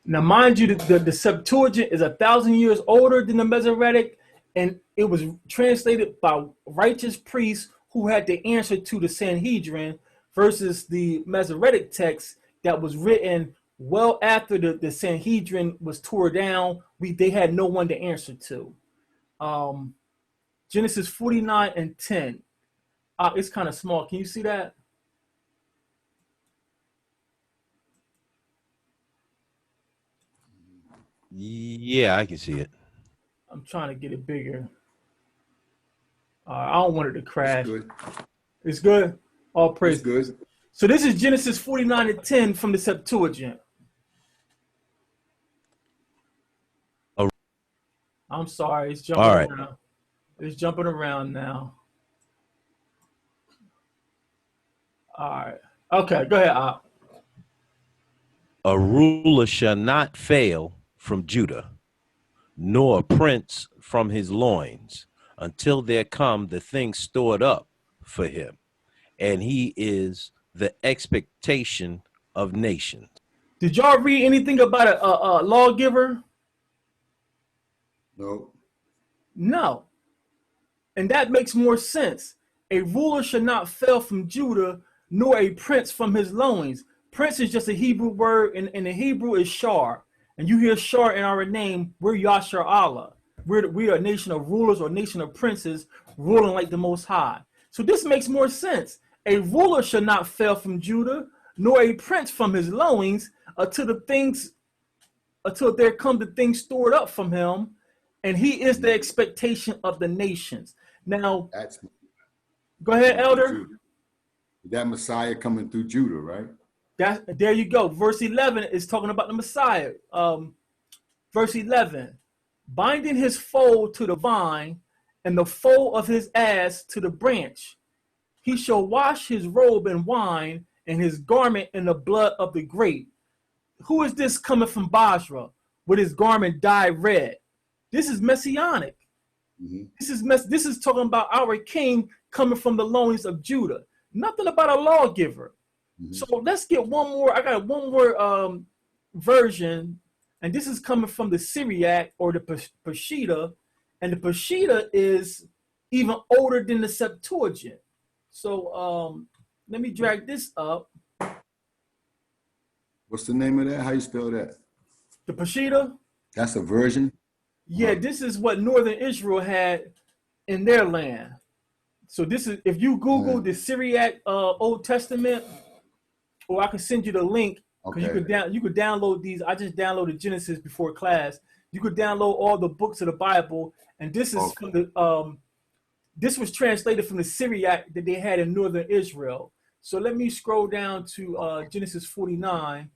Now, mind you, the Septuagint is 1,000 years older than the Masoretic, and it was translated by righteous priests who had to answer to the Sanhedrin, versus the Masoretic text that was written well after the Sanhedrin was tore down. They had no one to answer to. Genesis 49:10. It's kind of small. Can you see that? Yeah, I can see it. I'm trying to get it bigger. I don't want it to crash. It's good. It's good? All praise. It's good. So this is Genesis 49:10 from the Septuagint. Oh. I'm sorry, it's jumping around. It's jumping around now. All right. Okay, go ahead. A ruler shall not fail from Judah, nor a prince from his loins, until there come the things stored up for him, and he is the expectation of nations. Did y'all read anything about a lawgiver? No. No. And that makes more sense. A ruler should not fail from Judah, nor a prince from his loins. Prince is just a Hebrew word, and the Hebrew is shar. And you hear shar in our name, we're Yashar Allah. We are a nation of rulers or nation of princes ruling like the Most High. So this makes more sense. A ruler should not fail from Judah, nor a prince from his loins, until there come the things stored up from him, and he is the expectation of the nations. Now, go ahead, Elder. That Messiah coming through Judah, right? There you go. Verse 11 is talking about the Messiah. Verse 11, binding his foal to the vine and the foal of his ass to the branch. He shall wash his robe in wine and his garment in the blood of the grape. Who is this coming from Basra with his garment dyed red? This is messianic. This is talking about our king coming from the loins of Judah. Nothing about a lawgiver. So let's get one more. I got one more version, and this is coming from the Syriac or the Peshitta, and the Peshitta is even older than the Septuagint. So let me drag this up. What's the name of that? How you spell that? The Peshitta? That's a version? Yeah, this is what Northern Israel had in their land. So this is, if you Google the Syriac Old Testament, or I can send you the link, because you could download these. I just downloaded Genesis before class. You could download all the books of the Bible, and this is from the this was translated from the Syriac that they had in Northern Israel. So let me scroll down to Genesis 49.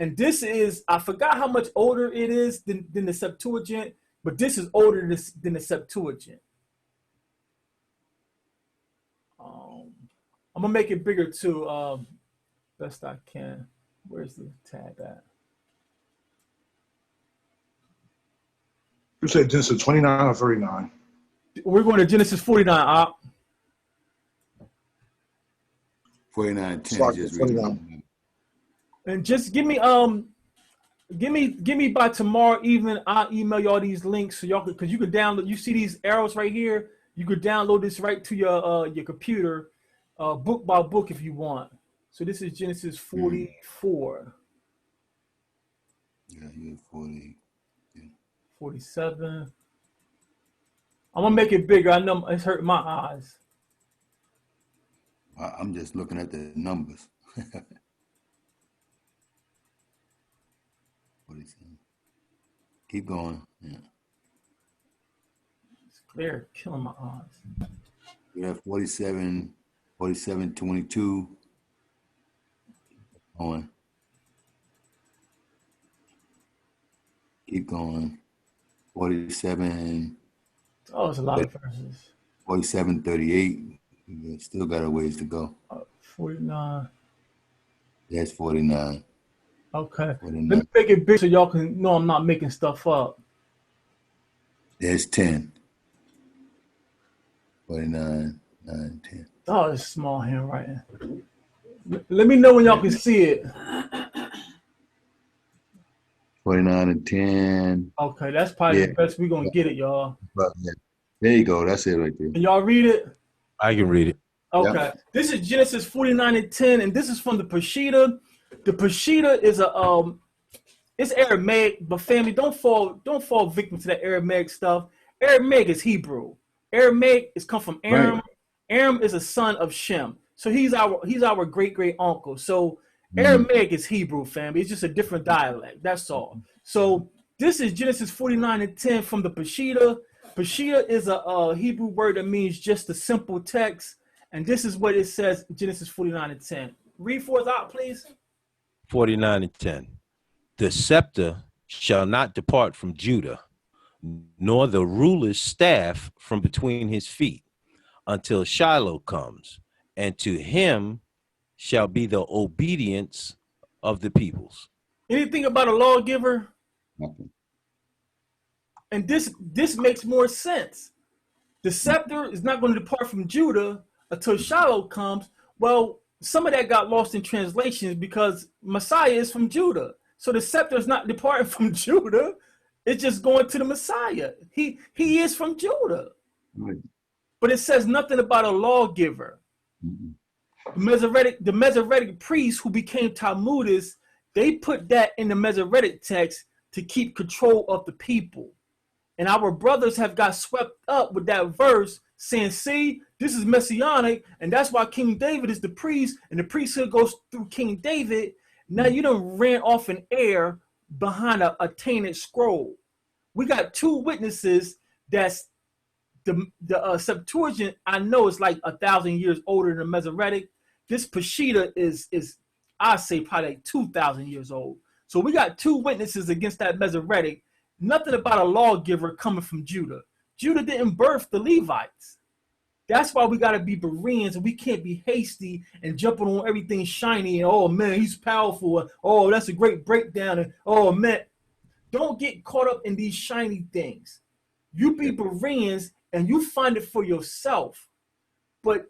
And this is, I forgot how much older it is than the Septuagint, but this is older than the Septuagint. I'm going to make it bigger too, best I can. Where's the tab at? You said Genesis 29 or 39? We're going to Genesis 49. 49:10. Sorry, Just 49. And just give me by tomorrow evening. I'll email y'all these links so y'all because you could download. You see these arrows right here. You could download this right to your computer, book by book if you want. So this is Genesis 44. Yeah, you have 40. Yeah. 47. I'm gonna make it bigger. I know it's hurting my eyes. I'm just looking at the numbers. 47. Keep going. Yeah. It's clear, killing my eyes. We have 47, 22. Going. Keep going. 47. Oh, it's a lot of verses. 47, 38. You still got a ways to go. 49. That's 49. Okay. 49. Let me make it big so y'all can know I'm not making stuff up. There's 10. 49, 9, 10. Oh, it's small handwriting. Let me know when y'all can see it. 49 and 10. Okay, that's probably the best we're gonna get it, y'all. There you go. That's it right there. Can y'all read it? I can read it. Okay. Yep. This is Genesis 49 and 10, and this is from the Peshitta. The Peshitta is it's Aramaic, but family, don't fall victim to that Aramaic stuff. Aramaic is Hebrew. Aramaic is come from Aram. Right. Aram is a son of Shem. So he's our great uncle. So Aramaic is Hebrew, family. It's just a different dialect. That's all. So this is Genesis 49 and 10 from the Peshitta. Peshitta is a Hebrew word that means just a simple text. And this is what it says, Genesis 49 and 10. Read for us out, please. 49 and 10. The scepter shall not depart from Judah, nor the ruler's staff from between his feet, until Shiloh comes, and to him shall be the obedience of the peoples. Anything about a lawgiver? Nothing. And this makes more sense. The scepter is not going to depart from Judah until Shiloh comes. Well, some of that got lost in translations because Messiah is from Judah. So the scepter is not departing from Judah. It's just going to the Messiah. He is from Judah. Right. but it says nothing about a lawgiver. Mm-mm. The Masoretic priests who became Talmudists, they put that in the Masoretic text to keep control of the people. And our brothers have got swept up with that verse saying, see, this is messianic, and that's why King David is the priest, and the priesthood goes through King David. Now you done ran off in air behind a tainted scroll. We got two witnesses that's the Septuagint. I know it's like 1,000 years older than the Masoretic. This Peshitta is I say probably like 2,000 years old. So we got two witnesses against that Masoretic. Nothing about a lawgiver coming from Judah. Judah didn't birth the Levites. That's why we got to be Bereans, and we can't be hasty and jumping on everything shiny. And, oh, man, he's powerful. And, oh, that's a great breakdown. And, oh, man. Don't get caught up in these shiny things. You be Bereans, and you find it for yourself. But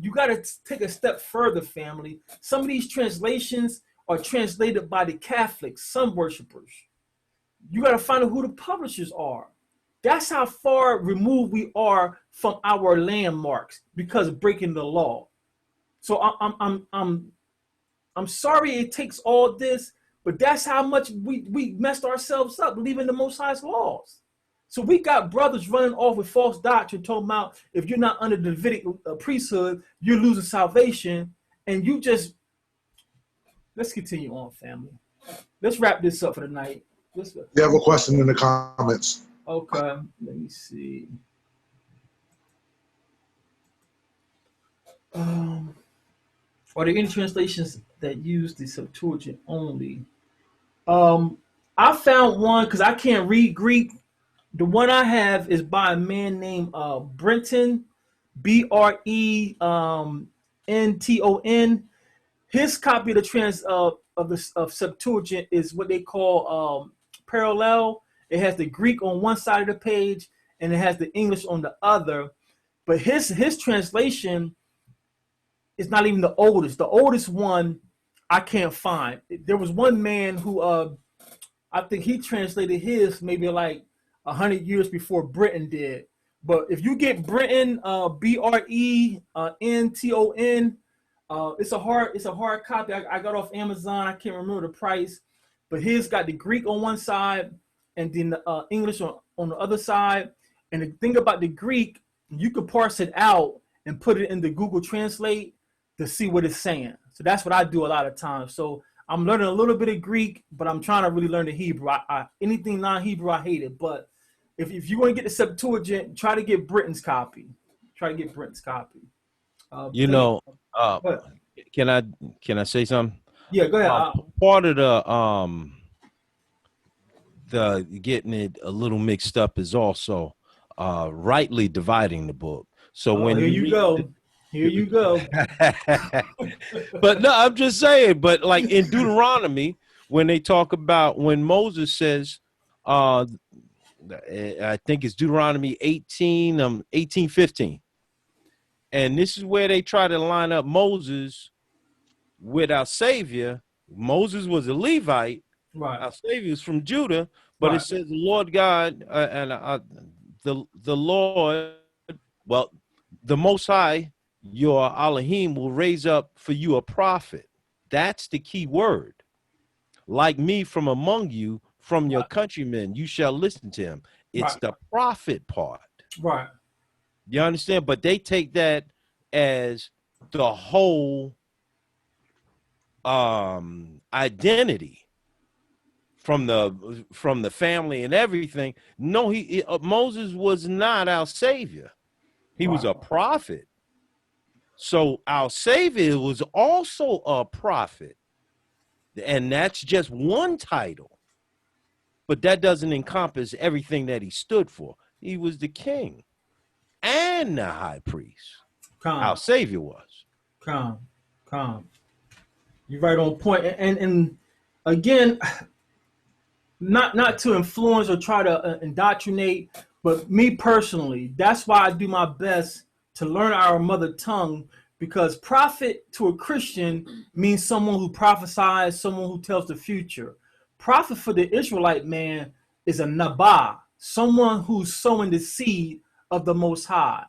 you got to take a step further, family. Some of these translations are translated by the Catholics, some worshipers. You got to find out who the publishers are. That's how far removed we are from our landmarks because of breaking the law. So I'm sorry it takes all this, but that's how much we messed ourselves up believing the Most High's laws. So we got brothers running off with false doctrine, talking about if you're not under the Davidic priesthood, you're losing salvation, and you just. Let's continue on, family. Let's wrap this up for the night. You have a question in the comments. Okay, let me see. Are there any translations that use the Septuagint only? I found one because I can't read Greek. The one I have is by a man named Brethern, Brenton. His copy of the Septuagint is what they call parallel. It has the Greek on one side of the page and it has the English on the other. But his translation is not even the oldest. The oldest one I can't find. There was one man who I think he translated his maybe like 100 years before Britain did. But if you get Britain, Brenton, it's a hard copy. I got off Amazon. I can't remember the price, but his got the Greek on one side and then the English on the other side. And the thing about the Greek, you could parse it out and put it into Google Translate to see what it's saying. So that's what I do a lot of times. So I'm learning a little bit of Greek, but I'm trying to really learn the Hebrew. Anything non-Hebrew, I hate it. But if you want to get the Septuagint, try to get Britain's copy. Can I say something? Yeah, go ahead. Part of the getting it a little mixed up is also rightly dividing the book. So when here you go. But no, I'm just saying. But like in Deuteronomy, when they talk about when Moses says, I think it's Deuteronomy 18:15. And this is where they try to line up Moses with our Savior. Moses was a Levite. Right. Our Savior is from Judah. But It says the Lord God the Lord, well, the Most High, your Elohim, will raise up for you a prophet. That's the key word. Like me from among you, from your countrymen, you shall listen to him. It's the prophet part. Right. You understand? But they take that as the whole identity from the family and everything. No, Moses was not our Savior. He was a prophet. So our Savior was also a prophet. And that's just one title. But that doesn't encompass everything that he stood for. He was the king and the high priest. Our Savior was. Calm. You're right on point. And again, not to influence or try to indoctrinate, but me personally, that's why I do my best to learn our mother tongue, because prophet to a Christian means someone who prophesies, someone who tells the future. Prophet for the Israelite man is a nabah, someone who's sowing the seed of the Most High.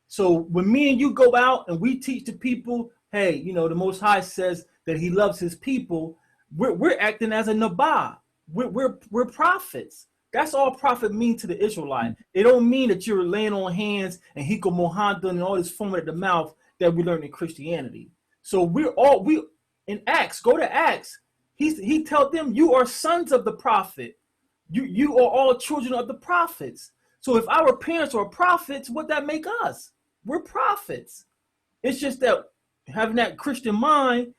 So when me and you go out and we teach the people, hey, you know, the Most High says that he loves his people, we're acting as a Nabah. We're prophets. That's all prophet mean to the Israelite. It don't mean that you're laying on hands and hiko mohandan and all this foaming at the mouth that we learn in Christianity. So we in Acts, go to Acts. He tells them, you are sons of the prophet. You are all children of the prophets. So if our parents are prophets, what that make us? We're prophets. It's just that having that Christian mind,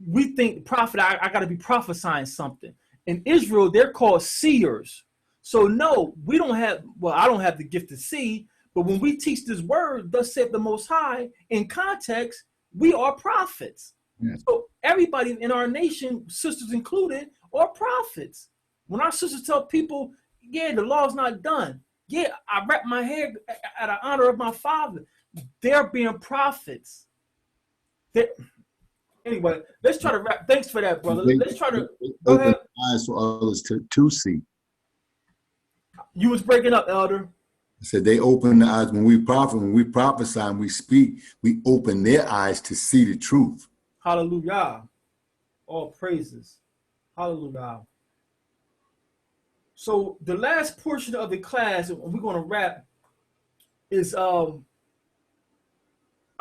we think prophet, I got to be prophesying something. In Israel, they're called seers. So no, we don't have, well, I don't have the gift to see, but when we teach this word, thus saith the Most High, in context, we are prophets. Yeah. So everybody in our nation, sisters included, are prophets. When our sisters tell people, yeah, the law's not done. Yeah, I wrap my hair at the honor of my father. They're being prophets. Anyway, let's try to wrap. Thanks for that, brother. Let's try to go ahead. Eyes for others to see. You was breaking up, Elder. I said they open the eyes when we prophesy and we speak, we open their eyes to see the truth. Hallelujah. All praises. Hallelujah. So the last portion of the class, and we're going to wrap, is I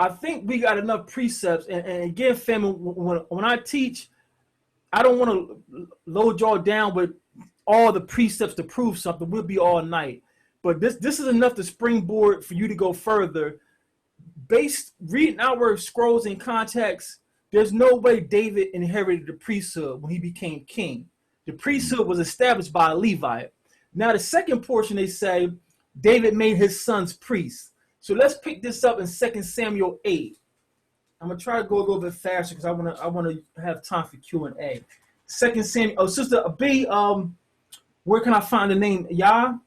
think we got enough precepts. And again, family, when I teach, I don't want to load y'all down with all the precepts to prove something. We'll be all night. But this is enough to springboard for you to go further. Based reading our scrolls in context, there's no way David inherited the priesthood when he became king. The priesthood was established by a Levite. Now, the second portion, they say, David made his sons priests. So let's pick this up in 2 Samuel 8. I'm going to try to go a little bit faster because I want to have time for Q&A. 2 Samuel, oh, Sister B, where can I find the name YAH?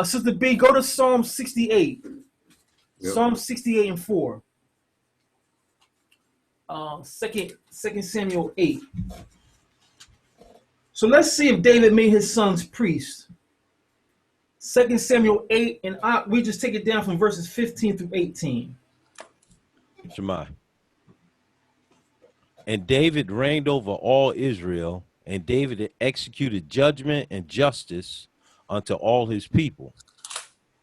Sister B, go to Psalm 68. Yep. Psalm 68 and 4. 2 Samuel 8. So let's see if David made his sons priests. 2 Samuel 8, and we just take it down from verses 15 through 18. Shema. And David reigned over all Israel, and David executed judgment and justice unto all his people.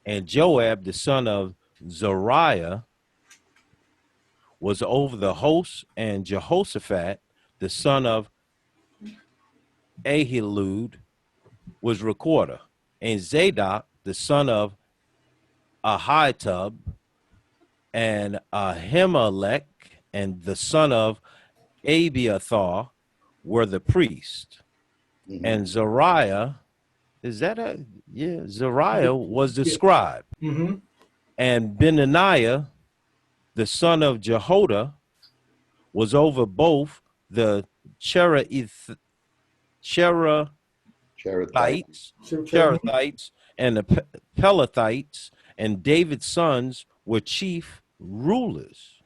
And Joab, the son of Zeruiah, was over the host, and Jehoshaphat, the son of Ahilud, was recorder. And Zadok, the son of Ahitub, and Ahimelech, and the son of Abiathar, were the priests. Mm-hmm. And Zeruiah, Zeruiah was the scribe. Mm-hmm. And Benaniah, the son of Jehoiada, was over both the Cherethites and the Pelethites, and David's sons were chief rulers.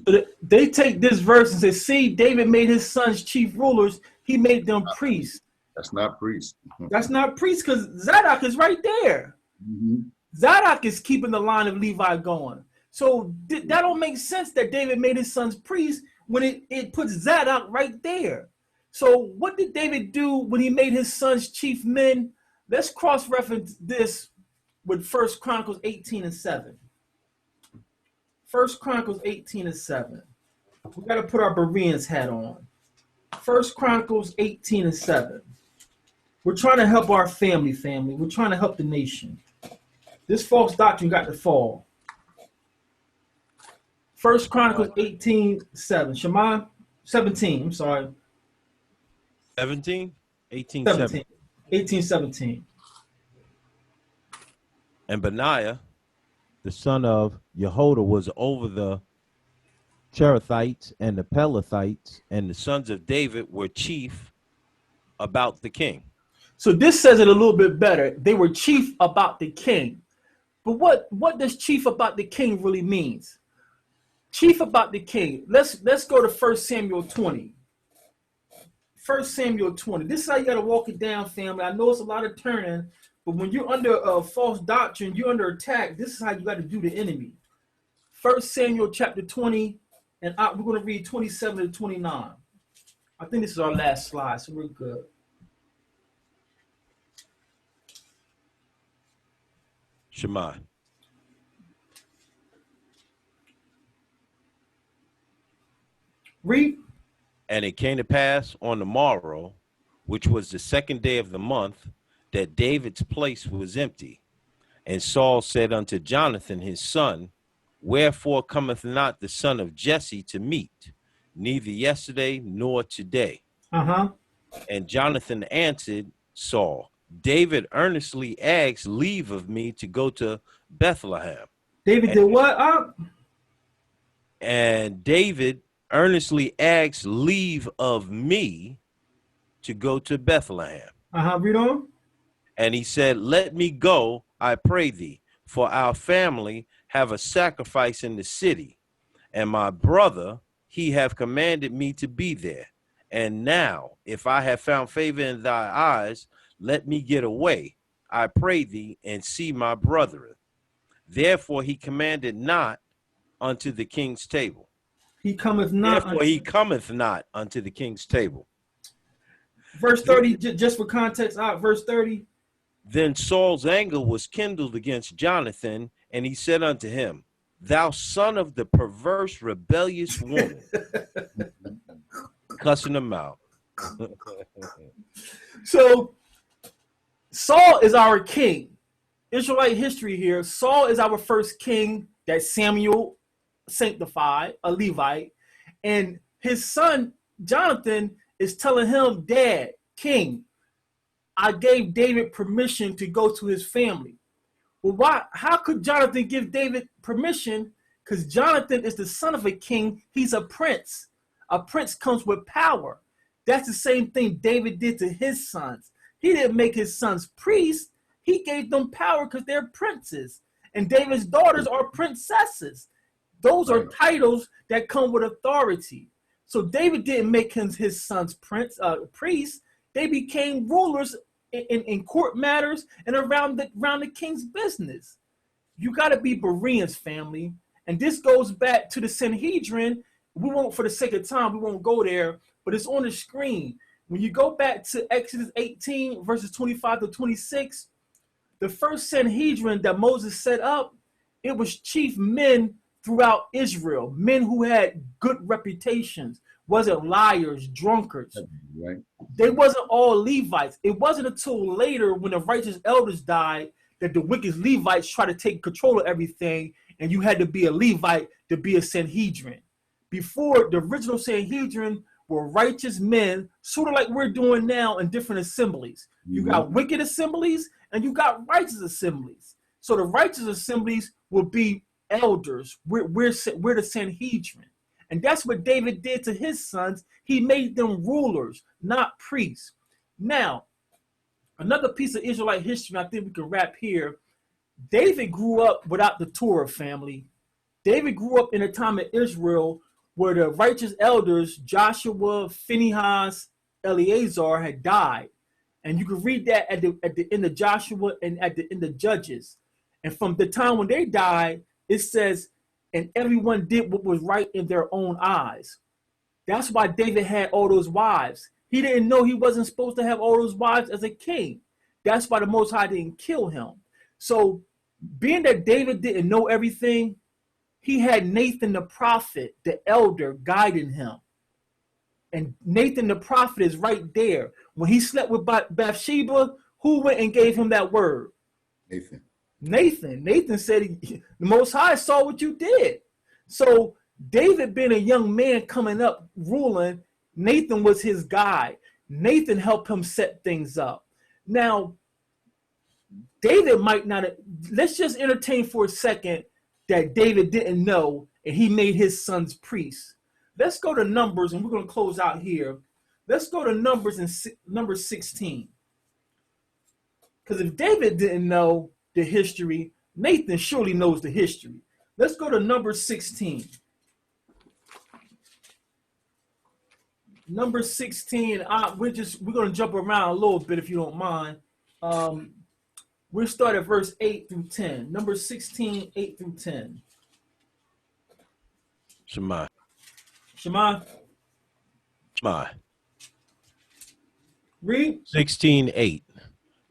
So they take this verse and say, see, David made his sons chief rulers. He made them priests. That's not priest. That's not priest because Zadok is right there. Mm-hmm. Zadok is keeping the line of Levi going. So that don't make sense that David made his sons priests when it puts Zadok right there. So what did David do when he made his sons chief men? Let's cross-reference this with 1 Chronicles 18 and 7. 1 Chronicles 18 and 7. We got to put our Bereans hat on. 1 Chronicles 18 and 7. We're trying to help our family. We're trying to help the nation. This false doctrine got to fall. 1 Chronicles 18, 7. Shema 17, I'm sorry. 17? 18, 17. 18, 17. And Benaiah, the son of Jehoiada, was over the Cherethites and the Pelethites, and the sons of David were chief about the king. So this says it a little bit better. They were chief about the king. But what does chief about the king really means? Chief about the king. Let's go to 1 Samuel 20. 1 Samuel 20. This is how you got to walk it down, family. I know it's a lot of turning, but when you're under false doctrine, you're under attack. This is how you got to do the enemy. 1 Samuel chapter 20, and we're going to read 27 to 29. I think this is our last slide, so we're good. Shema. Read. And it came to pass on the morrow, which was the second day of the month, that David's place was empty. And Saul said unto Jonathan his son, Wherefore cometh not the son of Jesse to meat, neither yesterday nor today? And Jonathan answered Saul, David earnestly asked leave of me to go to Bethlehem. David did what? And David earnestly asked leave of me to go to Bethlehem. Read on. And he said, Let me go, I pray thee, for our family have a sacrifice in the city, and my brother, he have commanded me to be there. And now, if I have found favor in thy eyes, let me get away, I pray thee, and see my brethren. Therefore he commanded not unto the king's table. He cometh not. Therefore he cometh not unto the king's table. Verse 30, just for context, verse 30. Then Saul's anger was kindled against Jonathan, and he said unto him, Thou son of the perverse, rebellious woman. Cussing him out. So Saul is our king. Israelite history here. Saul is our first king that Samuel sanctified, a Levite. And his son, Jonathan, is telling him, Dad, king, I gave David permission to go to his family. Well, why? How could Jonathan give David permission? Because Jonathan is the son of a king. He's a prince. A prince comes with power. That's the same thing David did to his sons. He didn't make his sons priests. He gave them power because they're princes. And David's daughters are princesses. Those are titles that come with authority. So David didn't make his sons priests. They became rulers in court matters and around the king's business. You got to be Bereans, family. And this goes back to the Sanhedrin. We won't, for the sake of time, we won't go there, but it's on the screen. When you go back to Exodus 18, verses 25 to 26, the first Sanhedrin that Moses set up, it was chief men throughout Israel, men who had good reputations, wasn't liars, drunkards. Right. They wasn't all Levites. It wasn't until later when the righteous elders died that the wicked Levites tried to take control of everything, and you had to be a Levite to be a Sanhedrin. Before, the original Sanhedrin were righteous men, sort of like we're doing now in different assemblies. You got wicked assemblies and you got righteous assemblies. So the righteous assemblies will be elders. We're the Sanhedrin. And that's what David did to his sons. He made them rulers, not priests. Now, another piece of Israelite history, and I think we can wrap here. David grew up without the Torah, family. David grew up in a time in Israel where the righteous elders, Joshua, Phinehas, Eleazar, had died. And you can read that at the end of Joshua and at the end of Judges. And from the time when they died, it says, and everyone did what was right in their own eyes. That's why David had all those wives. He didn't know he wasn't supposed to have all those wives as a king. That's why the Most High didn't kill him. So being that David didn't know everything, he had Nathan the prophet, the elder, guiding him. And Nathan the prophet is right there. When he slept with Bathsheba, who went and gave him that word? Nathan. Nathan said, the Most High saw what you did. So David being a young man coming up, ruling, Nathan was his guide. Nathan helped him set things up. Now, David might not, let's just entertain for a second that David didn't know and he made his sons priests. Let's go to Numbers, and we're going to close out here. Let's go to Numbers and number 16. Because if David didn't know the history, Nathan surely knows the history. Let's go to number 16. Number 16. We're gonna jump around a little bit if you don't mind. We'll start at verse 8 through 10. Number 16, 8 through 10. Shema. Shema, Shema. read. 16:8.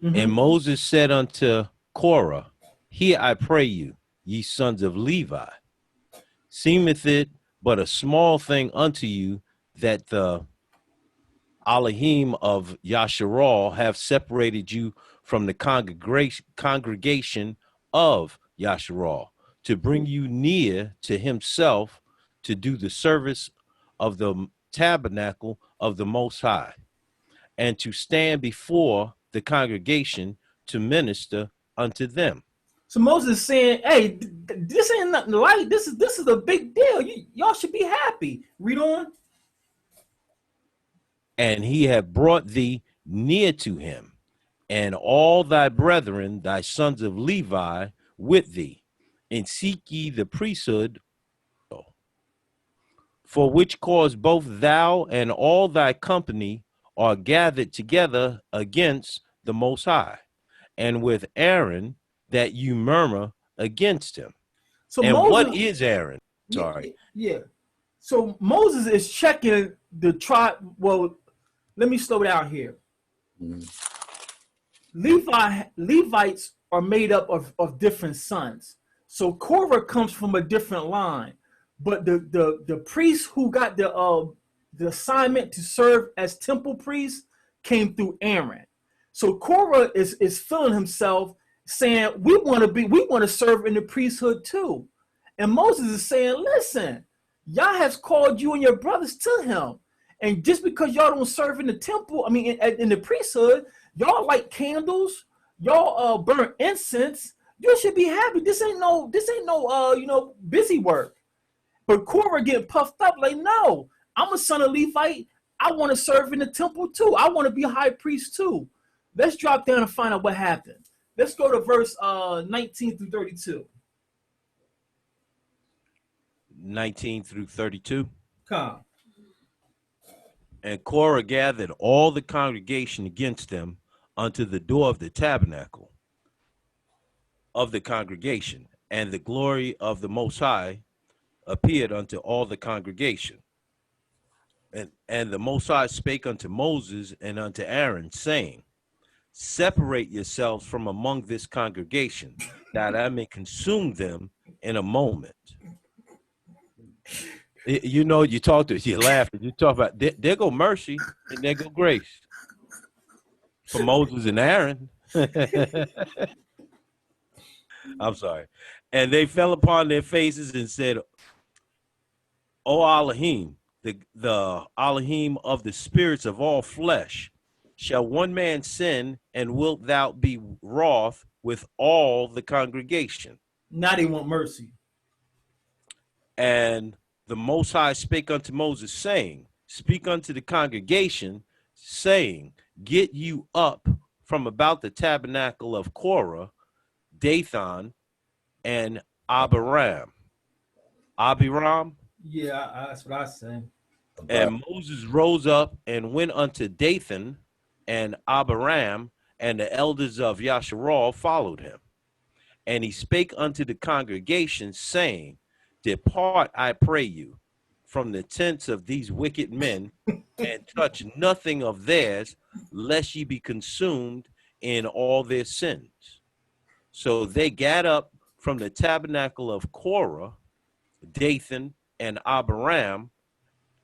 Mm-hmm. And Moses said unto Korah, hear I pray you, ye sons of Levi, seemeth it but a small thing unto you that the Elohim of Yasharal have separated you from the congregation of Yasharal to bring you near to himself to do the service of the tabernacle of the Most High, and to stand before the congregation to minister unto them. So Moses is saying, hey, this ain't nothing light. This is a big deal. Y'all should be happy. Read on. And he have brought thee near to him, and all thy brethren, thy sons of Levi, with thee, and seek ye the priesthood, for which cause both thou and all thy company are gathered together against the Most High, and with Aaron that you murmur against him. So and Moses, what is Aaron? Sorry. Yeah. So Moses is checking the tribe. Well, let me slow down here. Mhm. Levites are made up of different sons. So Korah comes from a different line. But the priest who got the assignment to serve as temple priest came through Aaron. So Korah is feeling himself saying, we want to serve in the priesthood too. And Moses is saying, listen, Yah has called you and your brothers to him. And just because y'all don't serve in the temple, I mean, in the priesthood, y'all light candles, y'all burn incense. You should be happy. This ain't no busy work. But Korah getting puffed up like, no, I'm a son of Levite. I want to serve in the temple too. I want to be a high priest too. Let's drop down and find out what happened. Let's go to verse 19 through 32. 19 through 32. Come. And Korah gathered all the congregation against them unto the door of the tabernacle of the congregation, and the glory of the Most High appeared unto all the congregation. And the Most High spake unto Moses and unto Aaron, saying, separate yourselves from among this congregation, that I may consume them in a moment. You know, you laugh, you talk about, there go mercy and there go grace for Moses and Aaron. I'm sorry. And they fell upon their faces and said, O Elohim, the Elohim of the spirits of all flesh, shall one man sin, and wilt thou be wroth with all the congregation? Now they want mercy. And the Most High spake unto Moses, saying, speak unto the congregation, saying, get you up from about the tabernacle of Korah, Dathan, and Abiram. Yeah, that's what I say. And Moses rose up and went unto Dathan and Abiram, and the elders of Yasharal followed him. And he spake unto the congregation, saying, depart, I pray you, from the tents of these wicked men, and touch nothing of theirs, lest ye be consumed in all their sins. So they gat up from the tabernacle of Korah, Dathan, and Abiram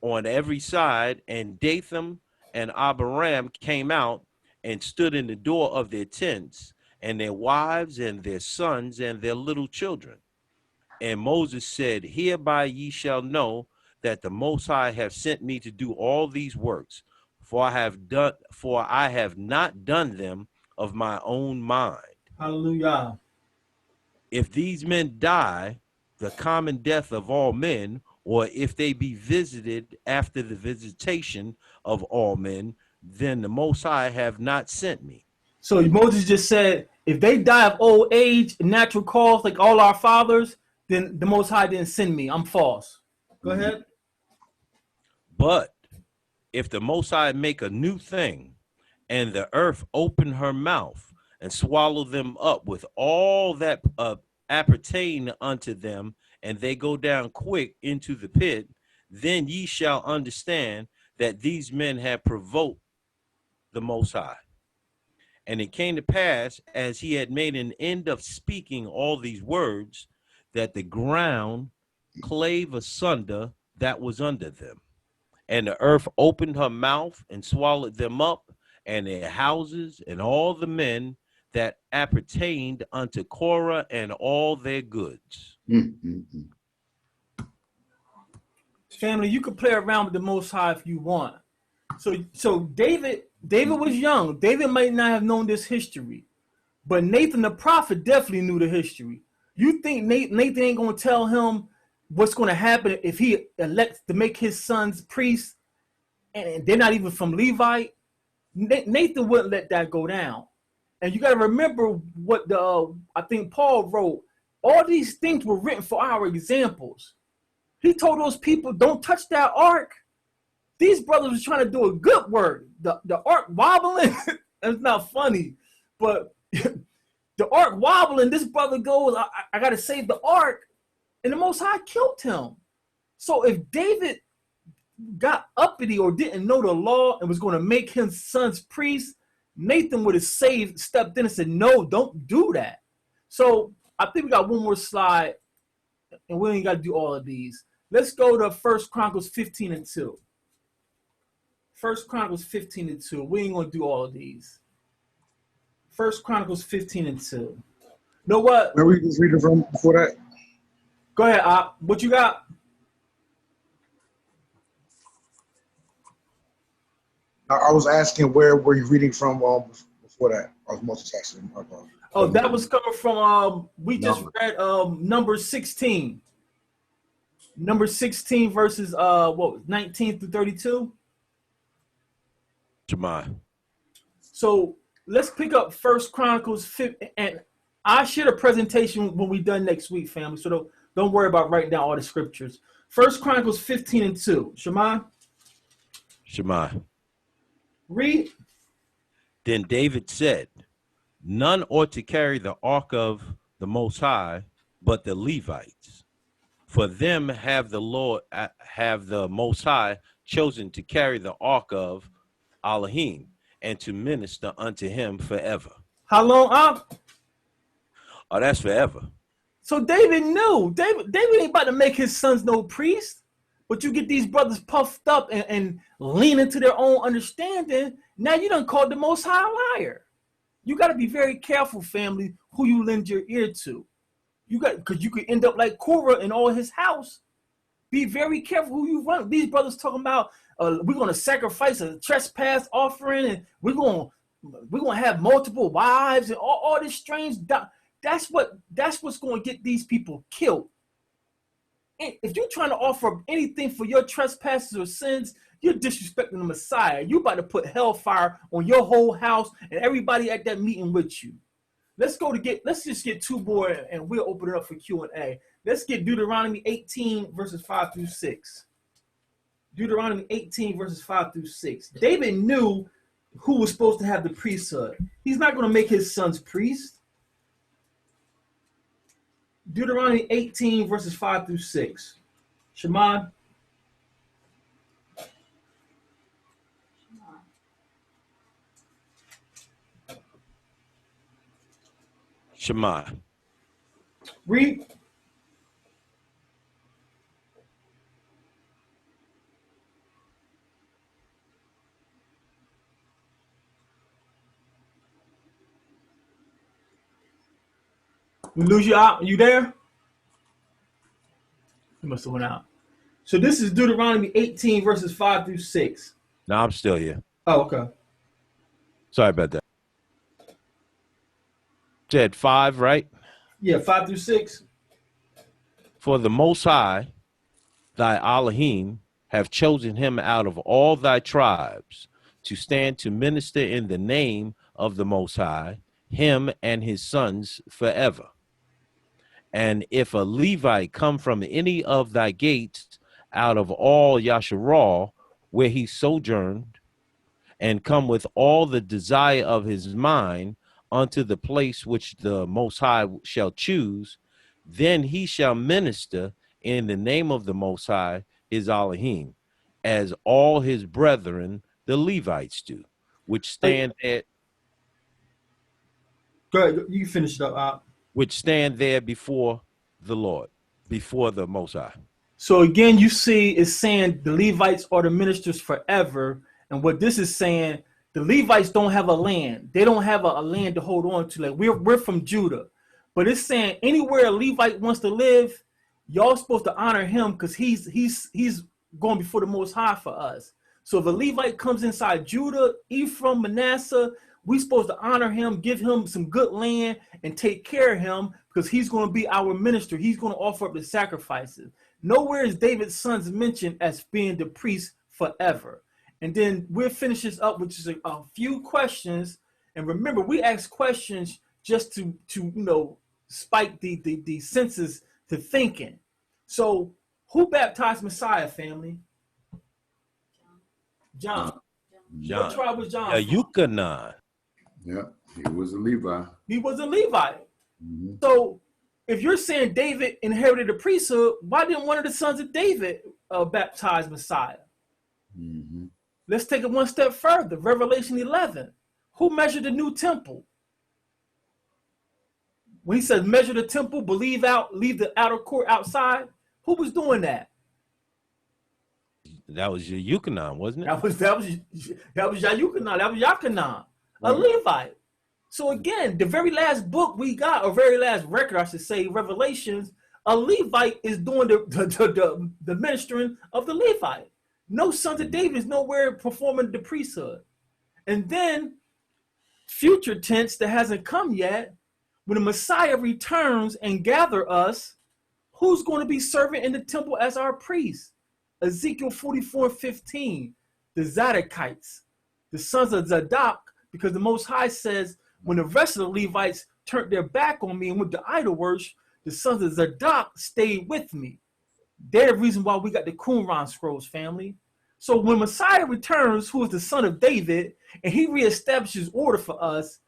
on every side, and Dathan and Abiram came out and stood in the door of their tents, and their wives and their sons and their little children. And Moses said, hereby ye shall know that the Most High have sent me to do all these works, for I have not done them of my own mind. Hallelujah. If these men die the common death of all men, or if they be visited after the visitation of all men, then the Most High have not sent me. So Moses just said, if they die of old age, natural cause, like all our fathers, then the Most High didn't send me. I'm false. Go ahead. But if the Most High make a new thing, and the earth open her mouth and swallow them up with all that appertain unto them, and they go down quick into the pit, then ye shall understand that these men have provoked the Most High. And it came to pass, as he had made an end of speaking all these words, that the ground clave asunder that was under them. And the earth opened her mouth and swallowed them up, and their houses, and all the men that appertained unto Korah, and all their goods. Family, you can play around with the Most High if you want. So David was young. David might not have known this history, but Nathan the prophet definitely knew the history. You think Nathan ain't gonna tell him what's gonna happen if he elects to make his sons priests, and they're not even from Levite? Nathan wouldn't let that go down. And you got to remember what I think Paul wrote. All these things were written for our examples. He told those people, don't touch that ark. These brothers were trying to do a good work. The ark wobbling, it's not funny, but the ark wobbling, this brother goes, I got to save the ark. And the Most High killed him. So if David got uppity or didn't know the law and was going to make his sons priests, Nathan would have stepped in and said, no, don't do that. So I think we got one more slide, and we ain't got to do all of these. Let's go to 1 Chronicles 15 and 2. 1 Chronicles 15 and 2. We ain't going to do all of these. 1 Chronicles 15 and 2. You know what? Where we just reading from before that? Go ahead, Op. What you got? I was asking where were you reading from before that? I was multitasking. Oh, that was coming from we just read number 16. Number 16 verses 19 through 32. Shema. So let's pick up 1 Chronicles 15, and I share a presentation when we done next week, family. So don't worry about writing down all the scriptures. 1 Chronicles 15 and 2. Shema. Read. Then David said, none ought to carry the ark of the Most High, but the Levites. For them have the Most High chosen to carry the ark of Elohim, and to minister unto him forever. How long up? Oh, that's forever. So David knew. David ain't about to make his sons no priest. But you get these brothers puffed up and lean into their own understanding. Now you done called the Most High a liar. You got to be very careful, family, who you lend your ear to. Because you could end up like Korah in all his house. Be very careful who you run. These brothers talking about we're going to sacrifice a trespass offering, and we're going to have multiple wives and all this strange. That's what's going to get these people killed. If you're trying to offer anything for your trespasses or sins, you're disrespecting the Messiah. You about to put hellfire on your whole house and everybody at that meeting with you. Let's just get two more, and we'll open it up for Q&A. Let's get Deuteronomy 18 verses 5 through 6. Deuteronomy 18 verses 5 through 6. David knew who was supposed to have the priesthood. He's not going to make his sons priests. Deuteronomy 18 verses 5 through 6. Shema. Shema. Read. We lose you out. You there? You must have went out. So this is Deuteronomy 18 verses 5 through 6. No, I'm still here. Oh, okay. Sorry about that. Said 5, right? Yeah, 5 through 6. For the Most High, thy Elohim, have chosen him out of all thy tribes to stand to minister in the name of the Most High, him and his sons forever. And if a Levite come from any of thy gates out of all Yasharal, where he sojourned, and come with all the desire of his mind unto the place which the Most High shall choose, then he shall minister in the name of the Most High, his Elohim, as all his brethren, the Levites, do, which stand there, Go ahead, you can finish it up. which stand there before the Lord, before the Most High. So again, you see it's saying the Levites are the ministers forever. And what this is saying, the Levites don't have a land. They don't have a land to hold on to. Like we're from Judah. But it's saying anywhere a Levite wants to live, y'all supposed to honor him because he's going before the Most High for us. So if a Levite comes inside Judah, Ephraim, Manasseh, we supposed to honor him, give him some good land, and take care of him because he's going to be our minister. He's going to offer up the sacrifices. Nowhere is David's sons mentioned as being the priest forever. And then we'll finish this up with just a few questions. And remember, we ask questions just to spike the senses to thinking. So who baptized Messiah, family? John. What tribe was John from? Yukonon. Yeah, he was a Levi. He was a Levite. Mm-hmm. So if you're saying David inherited the priesthood, why didn't one of the sons of David baptize Messiah? Mm-hmm. Let's take it one step further. Revelation 11. Who measured the new temple? When he says measure the temple, leave the outer court outside, who was doing that? That was your Yukonon, wasn't it? That was Yahukanan. That was Yachanan, a Levite. So again, the very last book we got, or very last record, I should say, Revelations, a Levite is doing the ministering of the Levite. No sons of David is nowhere performing the priesthood. And then, future tense that hasn't come yet, when the Messiah returns and gather us, who's going to be serving in the temple as our priest? Ezekiel 44:15, the Zadokites, the sons of Zadok, because the Most High says, when the rest of the Levites turned their back on me and went to idol worship, the sons of Zadok stayed with me. They're the reason why we got the Qumran scrolls, family. So when Messiah returns, who is the son of David, and he reestablishes order for us,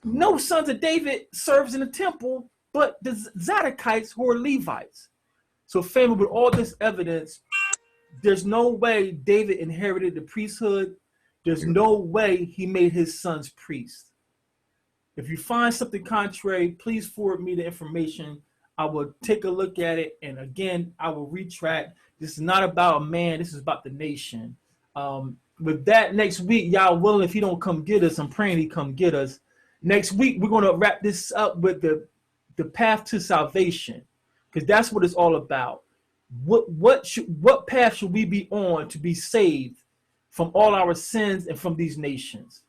no sons of David serves in the temple, but the Zadokites who are Levites. So family, with all this evidence, there's no way David inherited the priesthood. There's no way he made his sons priests. If you find something contrary, please forward me the information. I will take a look at it. And again, I will retract. This is not about a man. This is about the nation. With that, next week, y'all willing, if he don't come get us, I'm praying he come get us. Next week, we're going to wrap this up with the path to salvation, because that's what it's all about. What path should we be on to be saved from all our sins and from these nations?